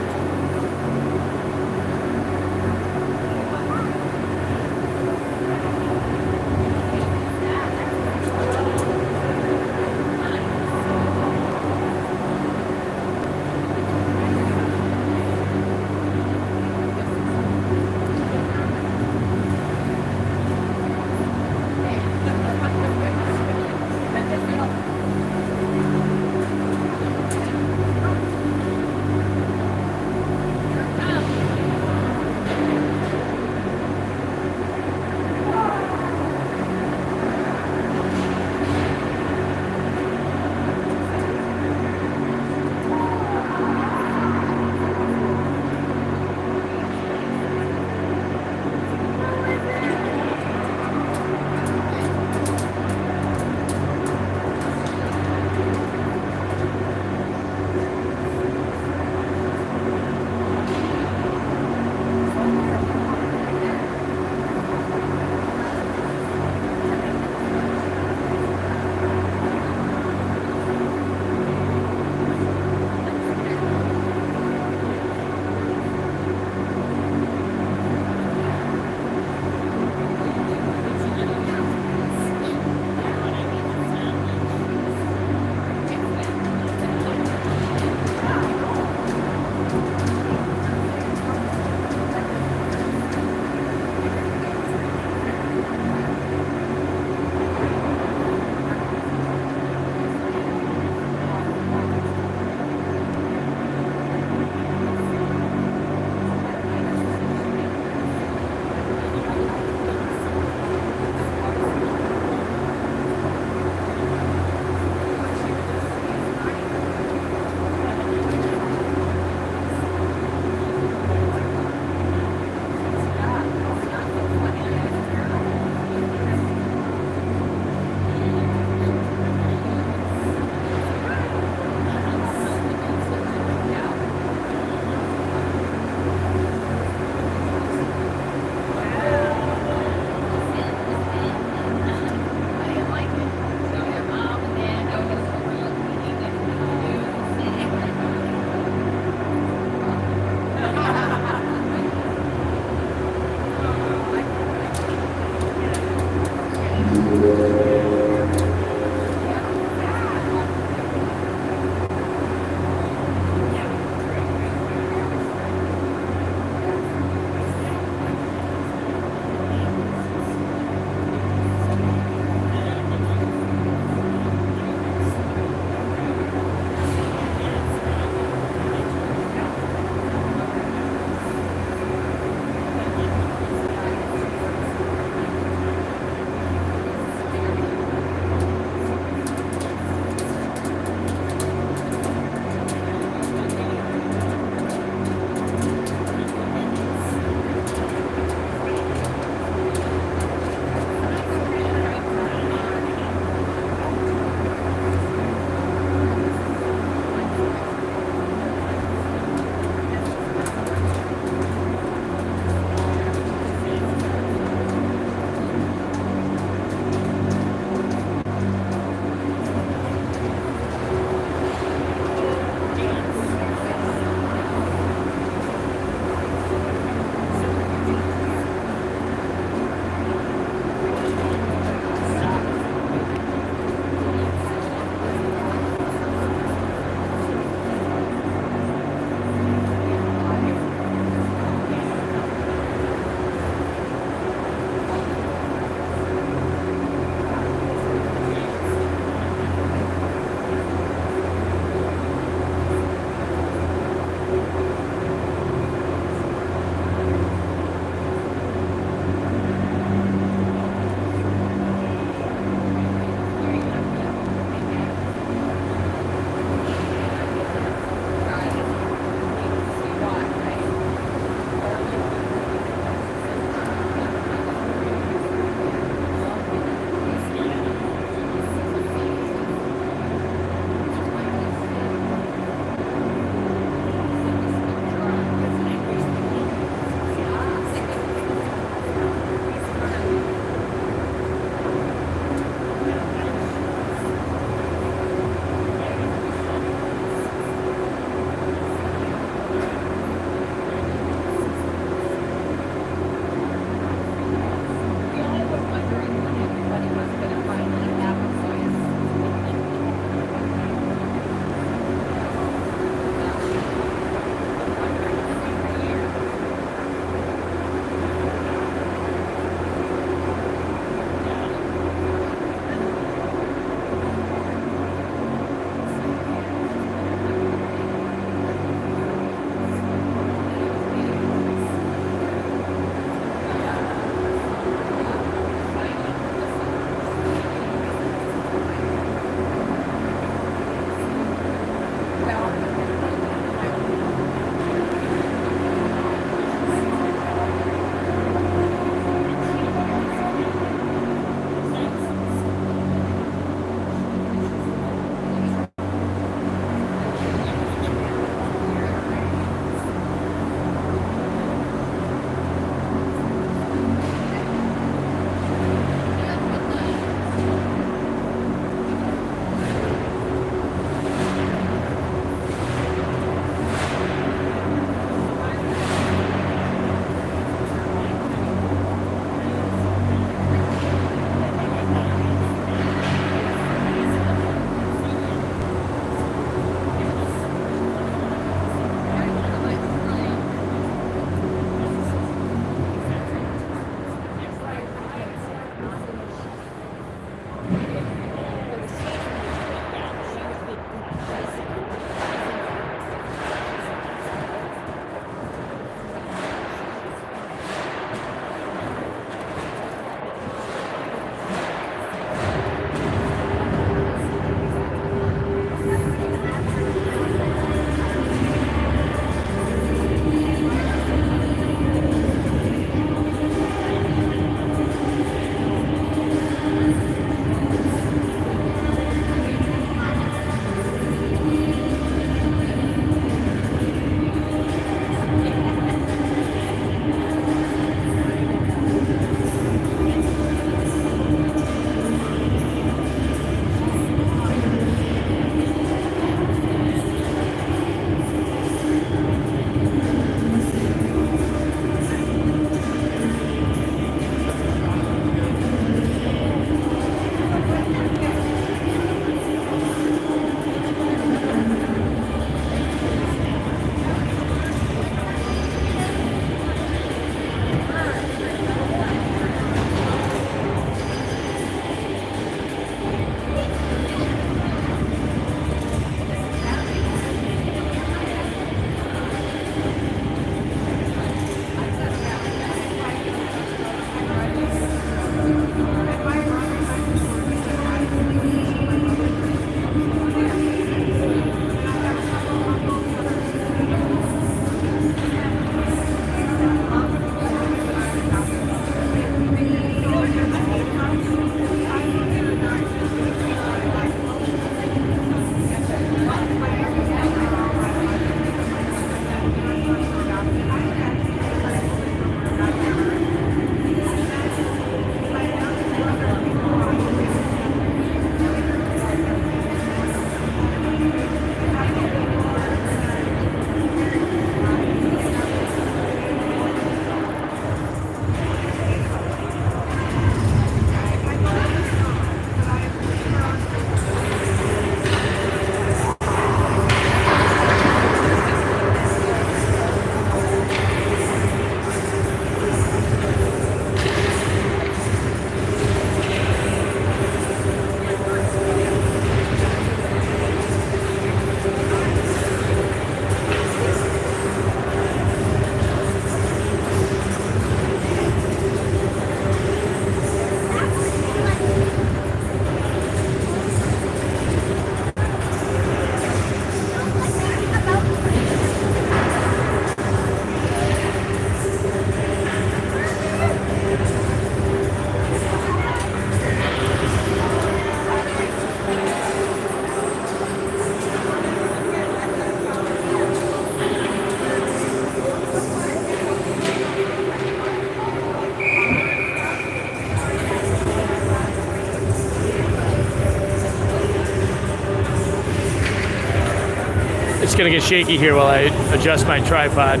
S1: going to get shaky here while I adjust my tripod.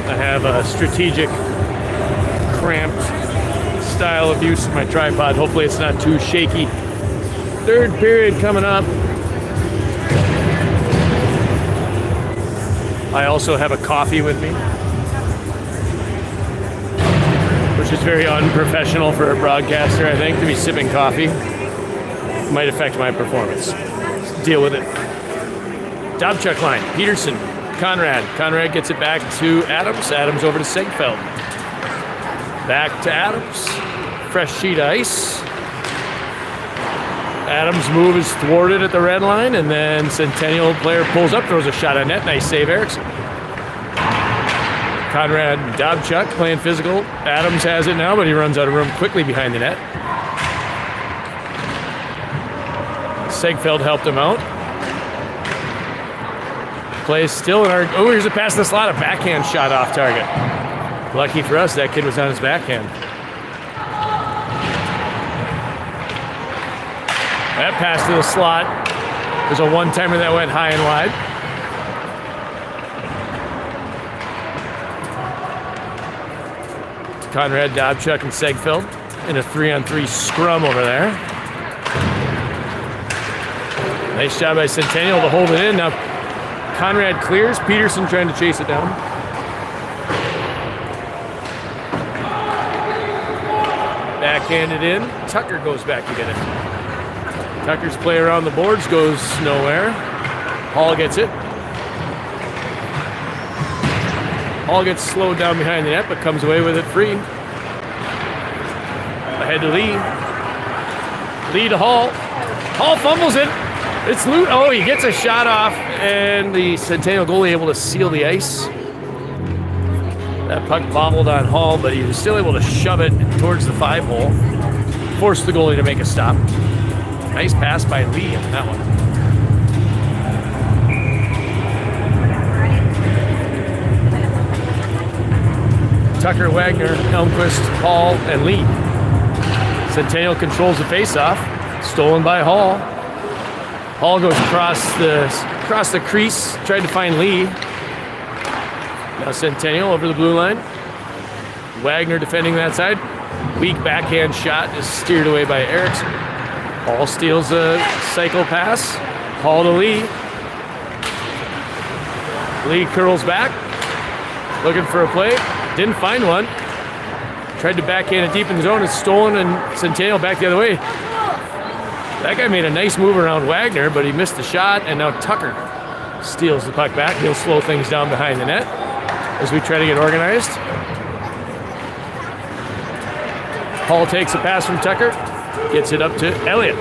S1: I have a strategic, cramped style of use of my tripod. Hopefully it's not too shaky. Third period coming up. I also have a coffee with me, which is very unprofessional for a broadcaster, I think, to be sipping coffee. Might affect my performance. Deal with it. Dobchuk line. Peterson, Conrad. Conrad gets it back to Adams. Adams over to Segfeld. Back to Adams. Fresh sheet of ice. Adams' move is thwarted at the red line, and then Centennial player pulls up, throws a shot on net. Nice save, Erickson. Conrad Dobchuk playing physical. Adams has it now, but he runs out of room quickly behind the net. Segfeld helped him out. Play still in our... Oh, here's a pass in the slot. A backhand shot off target. Lucky for us, that kid was on his backhand. That pass to the slot. There's a one-timer that went high and wide. Conrad, Dobchuk, and Segfeld in a 3-on-3 scrum over there. Nice job by Centennial to hold it in. Now Conrad clears. Peterson trying to chase it down. Backhanded in. Tucker goes back to get it. Tucker's play around the boards goes nowhere. Hall gets it. Hall gets slowed down behind the net, but comes away with it free. Ahead to Lee. Lee to Hall. Hall fumbles it. It's loose. Oh, he gets a shot off, and the Centennial goalie able to seal the ice. That puck bobbled on Hall, but he was still able to shove it towards the 5-hole. Forced the goalie to make a stop. Nice pass by Lee on that one. Tucker, Wagner, Elmquist, Hall, and Lee. Centennial controls the faceoff. Stolen by Hall. Hall goes across the crease. Tried to find Lee. Now Centennial over the blue line. Wagner defending that side. Weak backhand shot is steered away by Erickson. Hall steals a cycle pass. Hall to Lee. Lee curls back. Looking for a play. Didn't find one. Tried to backhand it deep in the zone. It's stolen, and Centennial back the other way. That guy made a nice move around Wagner, but he missed the shot, and now Tucker steals the puck back. He'll slow things down behind the net as we try to get organized. Hall takes a pass from Tucker. Gets it up to Elliott.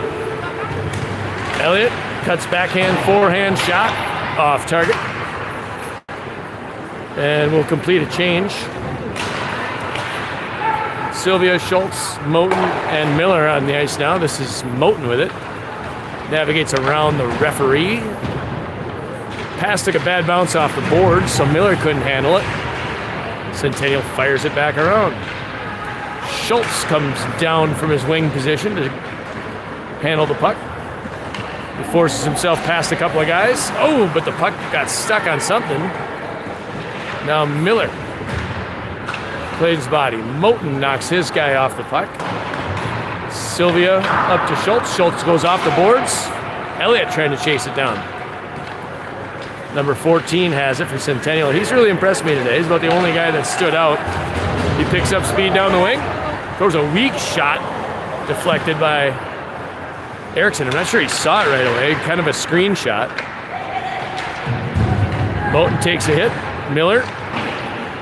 S1: Elliott cuts backhand, forehand shot off target. And we'll complete a change. Sylvia, Schultz, Moten, and Miller on the ice now. This is Moten with it. Navigates around the referee. Pass took a bad bounce off the board, so Miller couldn't handle it. Centennial fires it back around. Schultz comes down from his wing position to handle the puck. He forces himself past a couple of guys. Oh, but the puck got stuck on something. Now Miller plays his body. Moten knocks his guy off the puck. Sylvia up to Schultz. Schultz goes off the boards. Elliott trying to chase it down. Number 14 has it for Centennial. He's really impressed me today. He's about the only guy that stood out. He picks up speed down the wing. Throws a weak shot deflected by Erickson. I'm not sure he saw it right away. Kind of a screen shot. Moten takes a hit. Miller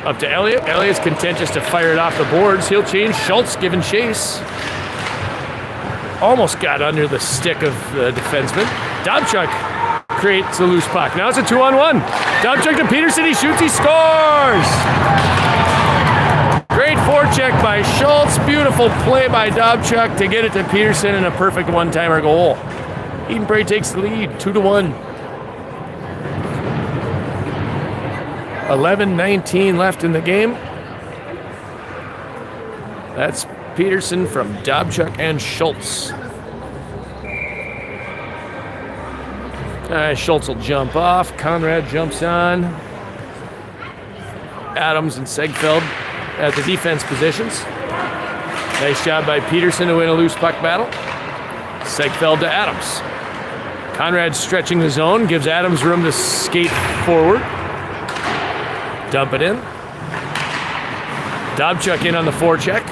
S1: up to Elliott. Elliott's content just to fire it off the boards. He'll change. Schultz giving chase. Almost got under the stick of the defenseman. Dobchuk creates a loose puck. Now it's a 2-on-1. Dobchuk to Peterson. He shoots. He scores. Great forecheck by Schultz. Beautiful play by Dobchuk to get it to Peterson and a perfect one-timer goal. Eden Prairie takes the lead, 2-1. 11:19 left in the game. That's Peterson from Dobchuk and Schultz. All right, Schultz will jump off. Conrad jumps on. Adams and Segfeld at the defense positions. Nice job by Peterson to win a loose puck battle. Segfeld to Adams. Conrad stretching the zone, gives Adams room to skate forward. Dump it in. Dobchuk in on the forecheck.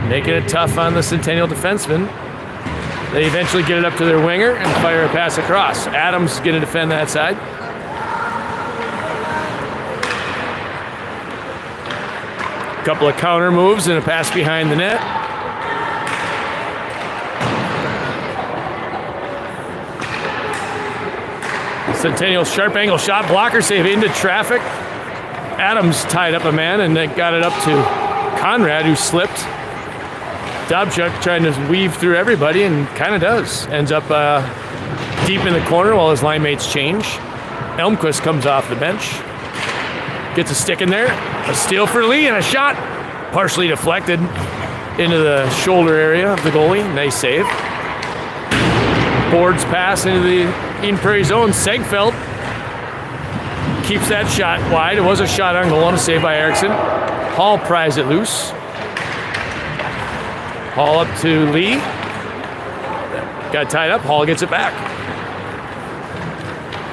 S1: Making it tough on the Centennial defenseman. They eventually get it up to their winger and fire a pass across. Adams going to defend that side. A couple of counter moves and a pass behind the net. Centennial sharp angle shot, blocker save into traffic. Adams tied up a man and then got it up to Conrad, who slipped. Dobchuk trying to weave through everybody and kind of does. Ends up deep in the corner while his line mates change. Elmquist comes off the bench. Gets a stick in there. A steal for Lee and a shot. Partially deflected into the shoulder area of the goalie. Nice save. Boards pass into the Eden Prairie zone. Segfeld keeps that shot wide. It was a shot on goal and a save by Erickson. Hall pries it loose. Hall up to Lee. Got tied up. Hall gets it back.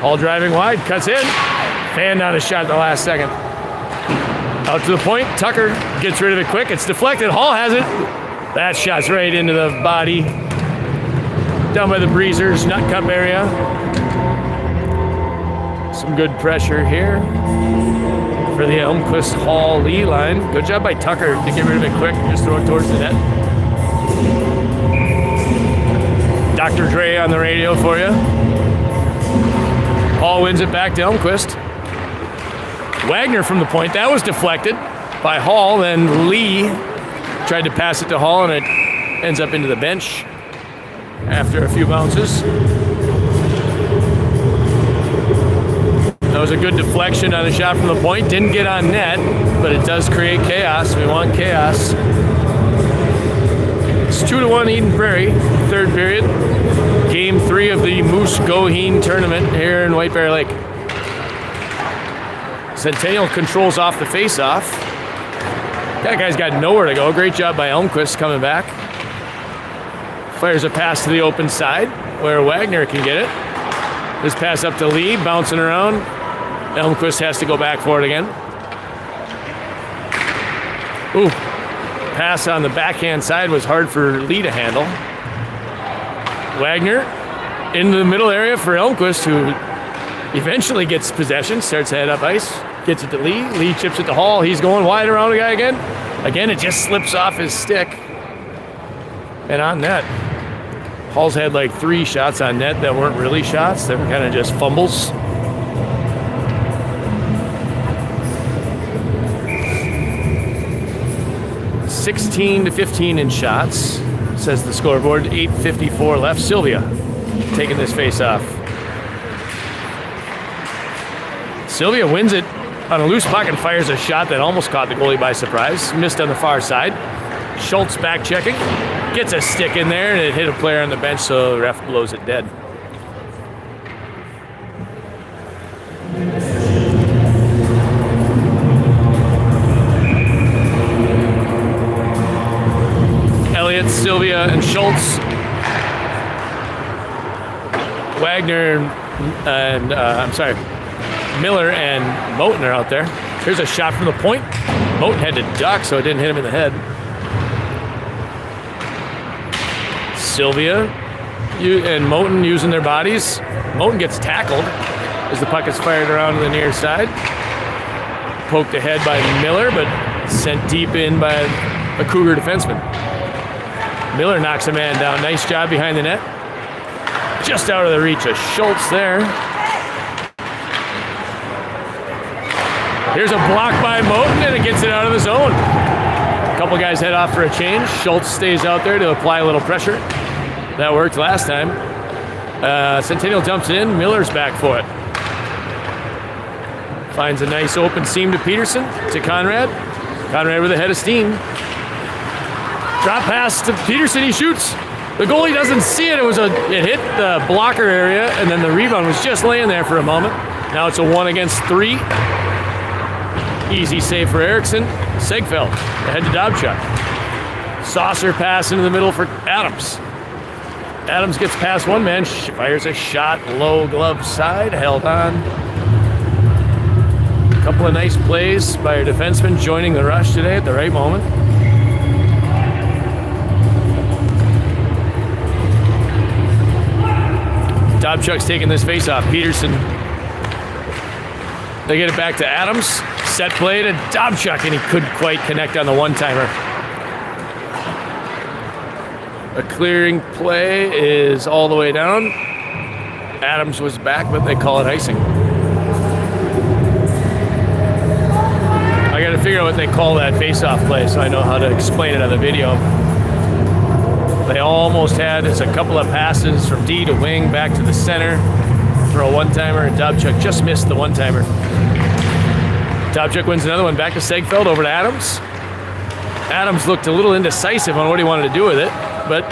S1: Hall driving wide. Cuts in. Fanned out a shot at the last second. Out to the point. Tucker gets rid of it quick. It's deflected. Hall has it. That shot's right into the body. Down by the Breezers, nut cup area. Some good pressure here for the Elmquist Hall Lee line. Good job by Tucker to get rid of it quick and just throw it towards the net. Dr. Dre on the radio for you. Hall wins it back to Elmquist. Wagner from the point. That was deflected by Hall. Then Lee tried to pass it to Hall, and it ends up into the bench after a few bounces. That was a good deflection on a shot from the point. Didn't get on net, but it does create chaos. We want chaos. It's 2-1 Eden Prairie, third period. Game 3 of the Moose Goheen tournament here in White Bear Lake. Centennial controls off the face-off. That guy's got nowhere to go. Great job by Elmquist coming back. Fires a pass to the open side where Wagner can get it. This pass up to Lee, bouncing around. Elmquist has to go back for it again. Ooh, pass on the backhand side was hard for Lee to handle. Wagner into the middle area for Elmquist, who eventually gets possession, starts to head up ice, gets it to Lee. Lee chips it to Hall. He's going wide around the guy again. Again, it just slips off his stick. And on net. Hall's had like 3 shots on net that weren't really shots. They were kind of just fumbles. (16-15) in shots, says the scoreboard. 8:54 left. Sylvia taking this face off. Sylvia wins it on a loose puck and fires a shot that almost caught the goalie by surprise. Missed on the far side. Schultz back checking. Gets a stick in there, and it hit a player on the bench, so the ref blows it dead. Elliott, Sylvia, and Schultz. Wagner and, Miller and Moten are out there. Here's a shot from the point. Moten had to duck, so it didn't hit him in the head. Sylvia and Moten using their bodies. Moten gets tackled as the puck is fired around to the near side. Poked ahead by Miller, but sent deep in by a Cougar defenseman. Miller knocks a man down. Nice job behind the net. Just out of the reach of Schultz there. Here's a block by Moten, and it gets it out of the zone. A couple guys head off for a change. Schultz stays out there to apply a little pressure. That worked last time. Centennial dumps it in. Miller's back for it. Finds a nice open seam to Peterson, to Conrad. Conrad with a head of steam. Drop pass to Peterson, he shoots. The goalie doesn't see it. It hit the blocker area, and then the rebound was just laying there for a moment. Now it's a 1 against 3. Easy save for Eriksson. Segfeld ahead to Dobchuk. Saucer pass into the middle for Adams. Adams gets past one man, fires a shot, low glove side, held on. A couple of nice plays by our defenseman joining the rush today at the right moment. Dobchuk's taking this face-off. Peterson. They get it back to Adams. Set play to Dobchuk, and he couldn't quite connect on the one-timer. A clearing play is all the way down. Adams was back, but they call it icing. I got to figure out what they call that face-off play so I know how to explain it on the video. They almost had a couple of passes from D to wing, back to the center for a one-timer, and Dobchuk just missed the one-timer. Dobchuk wins another one, back to Segfeld, over to Adams. Adams looked a little indecisive on what he wanted to do with it, but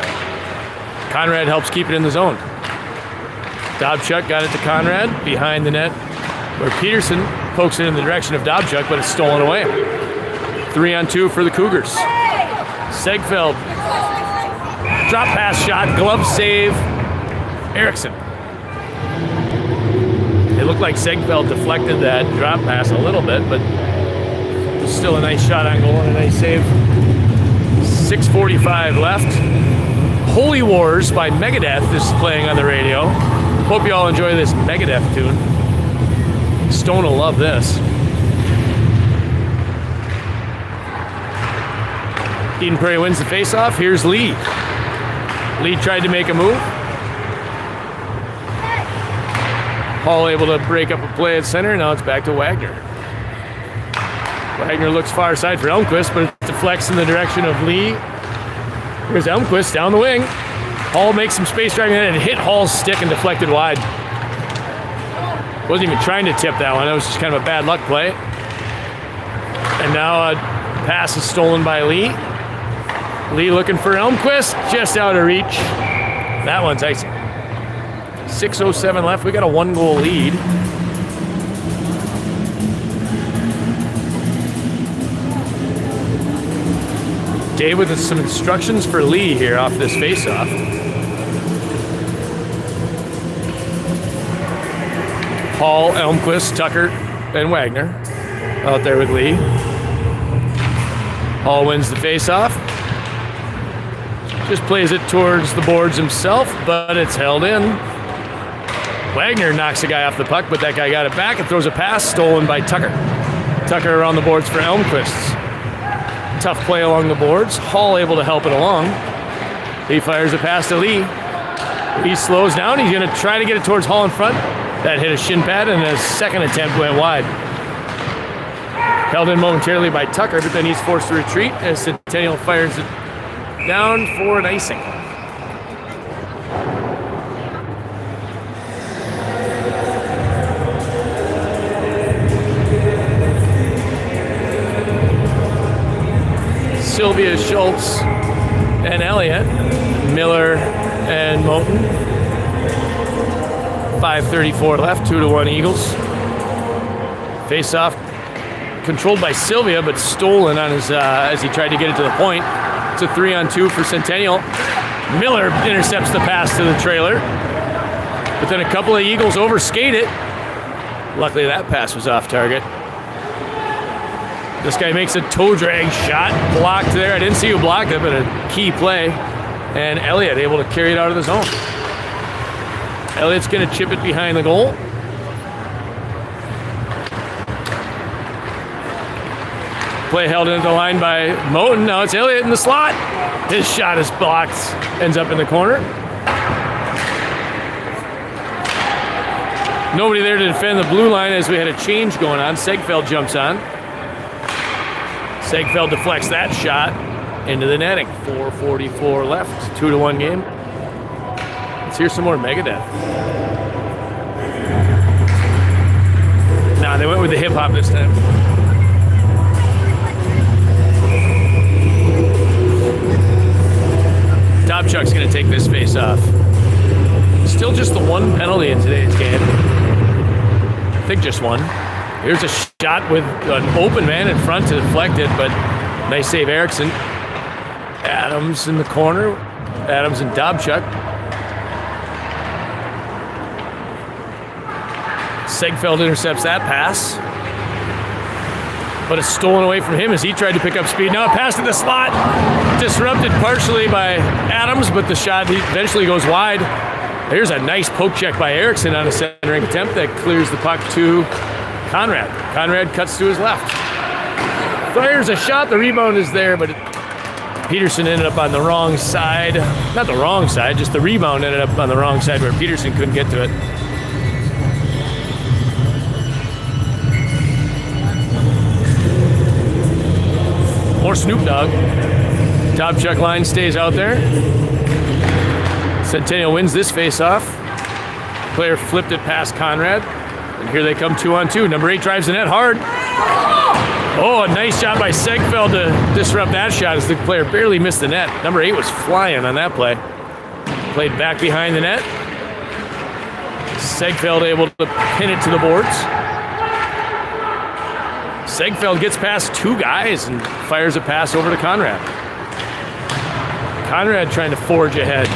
S1: Conrad helps keep it in the zone. Dobchuk got it to Conrad, behind the net, where Peterson pokes it in the direction of Dobchuk, but it's stolen away. 3-on-2 for the Cougars. Segfeld. Drop pass shot, glove save, Eriksson. It looked like Segfeld deflected that drop pass a little bit, but still a nice shot on goal and a nice save. 6:45 left. Holy Wars by Megadeth is playing on the radio. Hope you all enjoy this Megadeth tune. Stone will love this. Eden Prairie wins the faceoff. Here's Lee. Lee tried to make a move. Hall able to break up a play at center. Now it's back to Wagner. Wagner looks far side for Elmquist, but it deflects in the direction of Lee. Here's Elmquist down the wing. Hall makes some space driving in and hit Hall's stick and deflected wide. Wasn't even trying to tip that one. That was just kind of a bad luck play. And now a pass is stolen by Lee. Lee looking for Elmquist, just out of reach. That one's icing. 6:07 left. We got a 1-goal lead. Dave with some instructions for Lee here off this faceoff. Hall, Elmquist, Tucker, and Wagner out there with Lee. Hall wins the faceoff. Just plays it towards the boards himself, but it's held in. Wagner knocks the guy off the puck, but that guy got it back and throws a pass stolen by Tucker. Tucker around the boards for Elmquist. Tough play along the boards. Hall able to help it along. He fires a pass to Lee. He slows down. He's going to try to get it towards Hall in front. That hit a shin pad, and his second attempt went wide. Held in momentarily by Tucker, but then he's forced to retreat as Centennial fires it down for an icing. Sylvia, Schultz, and Elliott. Miller and Moten. 5:34 left, 2-1 Eagles. Face-off controlled by Sylvia, but stolen on his as he tried to get it to the point. It's a 3-on-2 for Centennial. Miller intercepts the pass to the trailer, but then a couple of Eagles overskate it. Luckily, that pass was off target. This guy makes a toe drag shot, blocked there. I didn't see who blocked it, but a key play. And Elliott able to carry it out of the zone. Elliott's going to chip it behind the goal. Play held into the line by Moten. Now it's Elliott in the slot. His shot is blocked, ends up in the corner. Nobody there to defend the blue line as we had a change going on. Segfeld jumps on. Segfeld deflects that shot into the netting. 4:44 left, 2-1 game. Let's hear some more Megadeth. Nah, they went with the hip hop this time. Dobchuk's going to take this face off. Still just the one penalty in today's game. I think just one. Here's a shot with an open man in front to deflect it, but nice save, Erickson. Adams in the corner. Adams and Dobchuk. Segfeld intercepts that pass. But it's stolen away from him as he tried to pick up speed. Now a pass to the slot. Disrupted partially by Adams, but the shot eventually goes wide. There's a nice poke check by Erickson on a centering attempt that clears the puck to Conrad. Conrad cuts to his left. Fires a shot. The rebound is there, but Peterson ended up on the wrong side. Not the wrong side, just the rebound ended up on the wrong side where Peterson couldn't get to it. More Snoop Dogg. Dobchuk line stays out there. Centennial wins this face-off. Player flipped it past Conrad. And here they come 2-on-2. Number 8 drives the net hard. Oh, a nice shot by Segfeld to disrupt that shot as the player barely missed the net. Number 8 was flying on that play. Played back behind the net. Segfeld able to pin it to the boards. Segfeld gets past 2 guys and fires a pass over to Conrad. Conrad trying to forge ahead.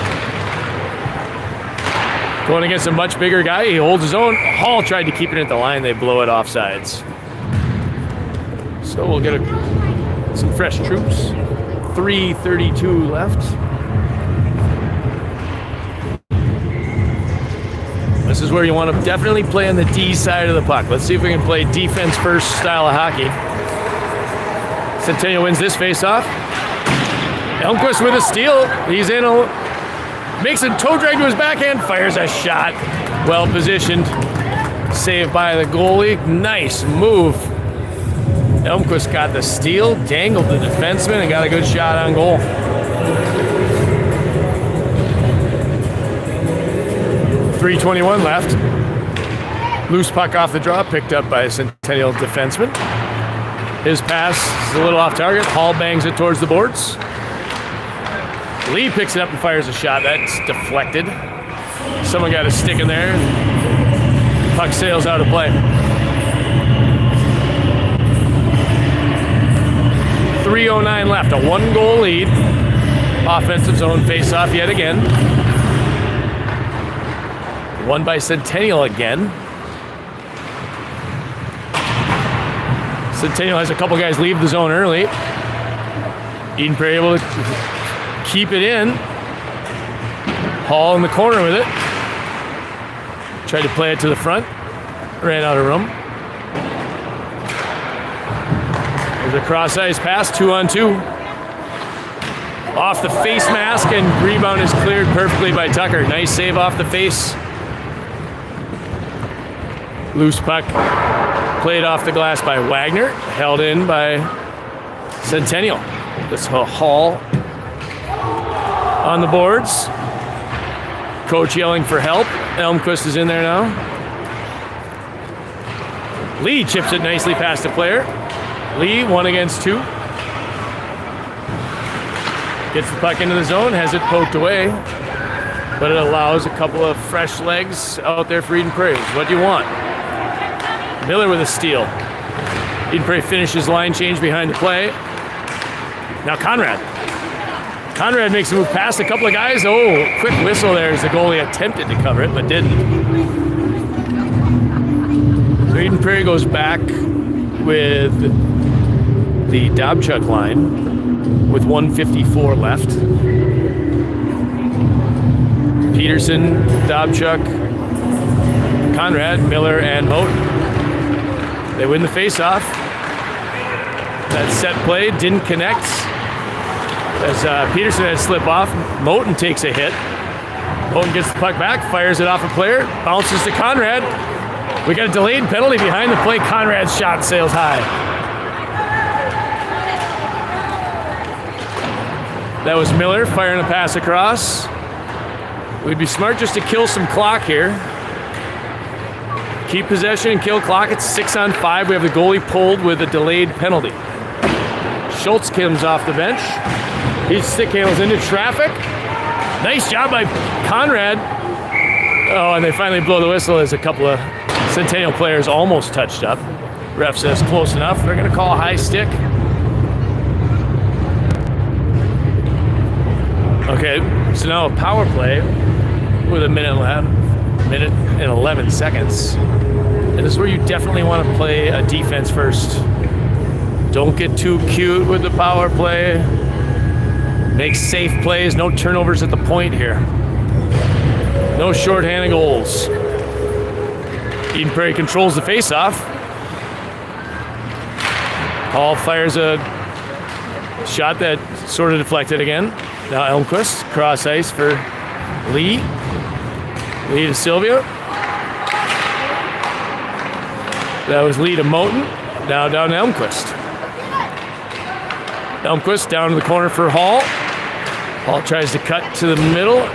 S1: Going against a much bigger guy, he holds his own. Hall tried to keep it at the line, they blow it offsides. So we'll get some fresh troops. 3:32 left. This is where you want to definitely play on the D side of the puck. Let's see if we can play defense first style of hockey. Centennial wins this face-off. Elmquist with a steal. He's in, makes a toe drag to his backhand, fires a shot. Well positioned. Saved by the goalie. Nice move. Elmquist got the steal, dangled the defenseman, and got a good shot on goal. .321 left. Loose puck off the draw, picked up by a Centennial defenseman. His pass is a little off target. Hall bangs it towards the boards. Lee picks it up and fires a shot. That's deflected. Someone got a stick in there. Puck sails out of play. 3:09 left. A 1-goal lead. Offensive zone face-off yet again. Won by Centennial again. Centennial has a couple guys leave the zone early. Eden Prairie able to keep it in. Hall in the corner with it. Tried to play it to the front. Ran out of room. There's a cross-ice pass, 2-on-2. Off the face mask, and rebound is cleared perfectly by Tucker. Nice save off the face. Loose puck played off the glass by Wagner, held in by Centennial. This Hall on the boards. Coach yelling for help. Elmquist is in there now. Lee chips it nicely past the player. Lee, 1 against 2. Gets the puck into the zone, has it poked away, but it allows a couple of fresh legs out there for Eden Prairie. What do you want? Miller with a steal. Eden Prairie finishes line change behind the play. Now Conrad. Conrad makes a move past a couple of guys. Oh, quick whistle there as the goalie attempted to cover it, but didn't. So Eden Prairie goes back with the Dobchuk line with 1:54 left. Peterson, Dobchuk, Conrad, Miller, and Moten. They win the face-off. That set play didn't connect as Peterson had slip off. Moten takes a hit. Moten gets the puck back, fires it off a player, bounces to Conrad. We got a delayed penalty behind the play. Conrad's shot sails high. That was Miller firing a pass across. We'd be smart just to kill some clock here. keep possession and kill clock. It's 6-on-5. We have the goalie pulled with a delayed penalty. Schultz comes off the bench. He stick handles into traffic. Nice job by Conrad. Oh, and they finally blow the whistle as a couple of Centennial players almost touched up. Ref says close enough. They're going to call a high stick. Okay, so now a power play with a minute and 11 seconds. And this is where you definitely want to play a defense first. Don't get too cute with the power play. Make safe plays, no turnovers at the point here. No shorthanded goals. Eden Prairie controls the faceoff. Hall fires a shot that sort of deflected again. Now Elmquist, cross ice for Lee. Lee to Sylvia. That was Lee to Moten. Now down to Elmquist. Elmquist down to the corner for Hall. Hall tries to cut to the middle.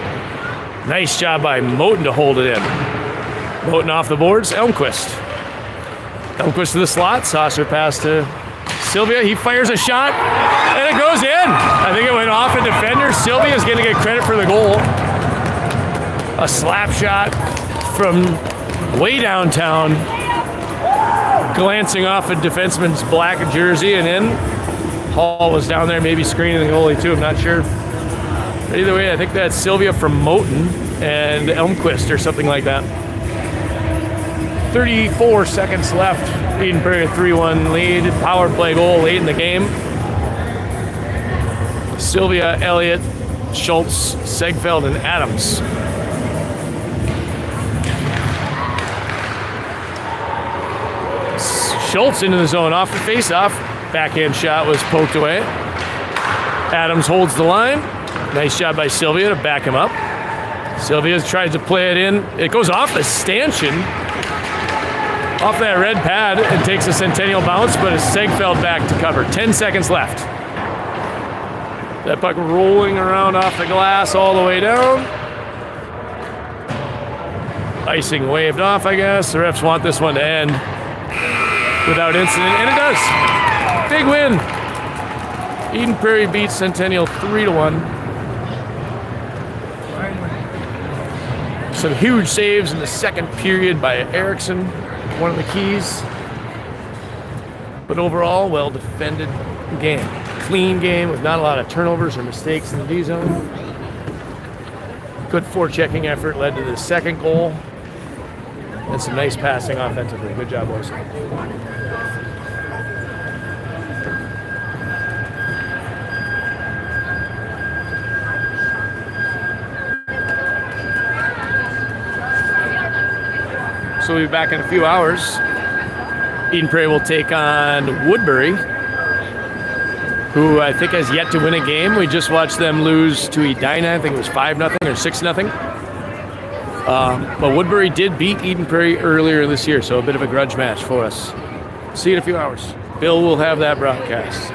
S1: Nice job by Moten to hold it in. Moten off the boards. Elmquist. Elmquist to the slot. Saucer pass to Sylvia. He fires a shot, and it goes in. I think it went off a defender. Sylvia's going to get credit for the goal. A slap shot from way downtown, glancing off a defenseman's black jersey and in. Hall was down there maybe screening the goalie too, I'm not sure. But either way, I think that's Sylvia from Moten and Elmquist or something like that. 34 seconds left. Eden Prairie 3-1 lead. Power play goal late in the game. Sylvia, Elliott, Schultz, Segfeld, and Adams. Schultz into the zone off the face-off. Backhand shot was poked away. Adams holds the line. Nice job by Sylvia to back him up. Sylvia tries to play it in. It goes off the stanchion, off that red pad, and takes a Centennial bounce, but it's Segfeld back to cover. 10 seconds left. That puck rolling around off the glass all the way down. Icing waved off, I guess. The refs want this one to end without incident, and it does. Big win. Eden Prairie beats Centennial 3-1. Some huge saves in the second period by Erickson, one of the keys. But overall, well defended game. Clean game with not a lot of turnovers or mistakes in the D zone. Good forechecking effort led to the second goal. And some nice passing offensively. Good job, boys. So we'll be back in a few hours. Eden Prairie will take on Woodbury, who I think has yet to win a game. We just watched them lose to Edina. I think it was 5-0 or 6-0. But Woodbury did beat Eden Prairie earlier this year, so a bit of a grudge match for us. See you in a few hours. Bill will have that broadcast.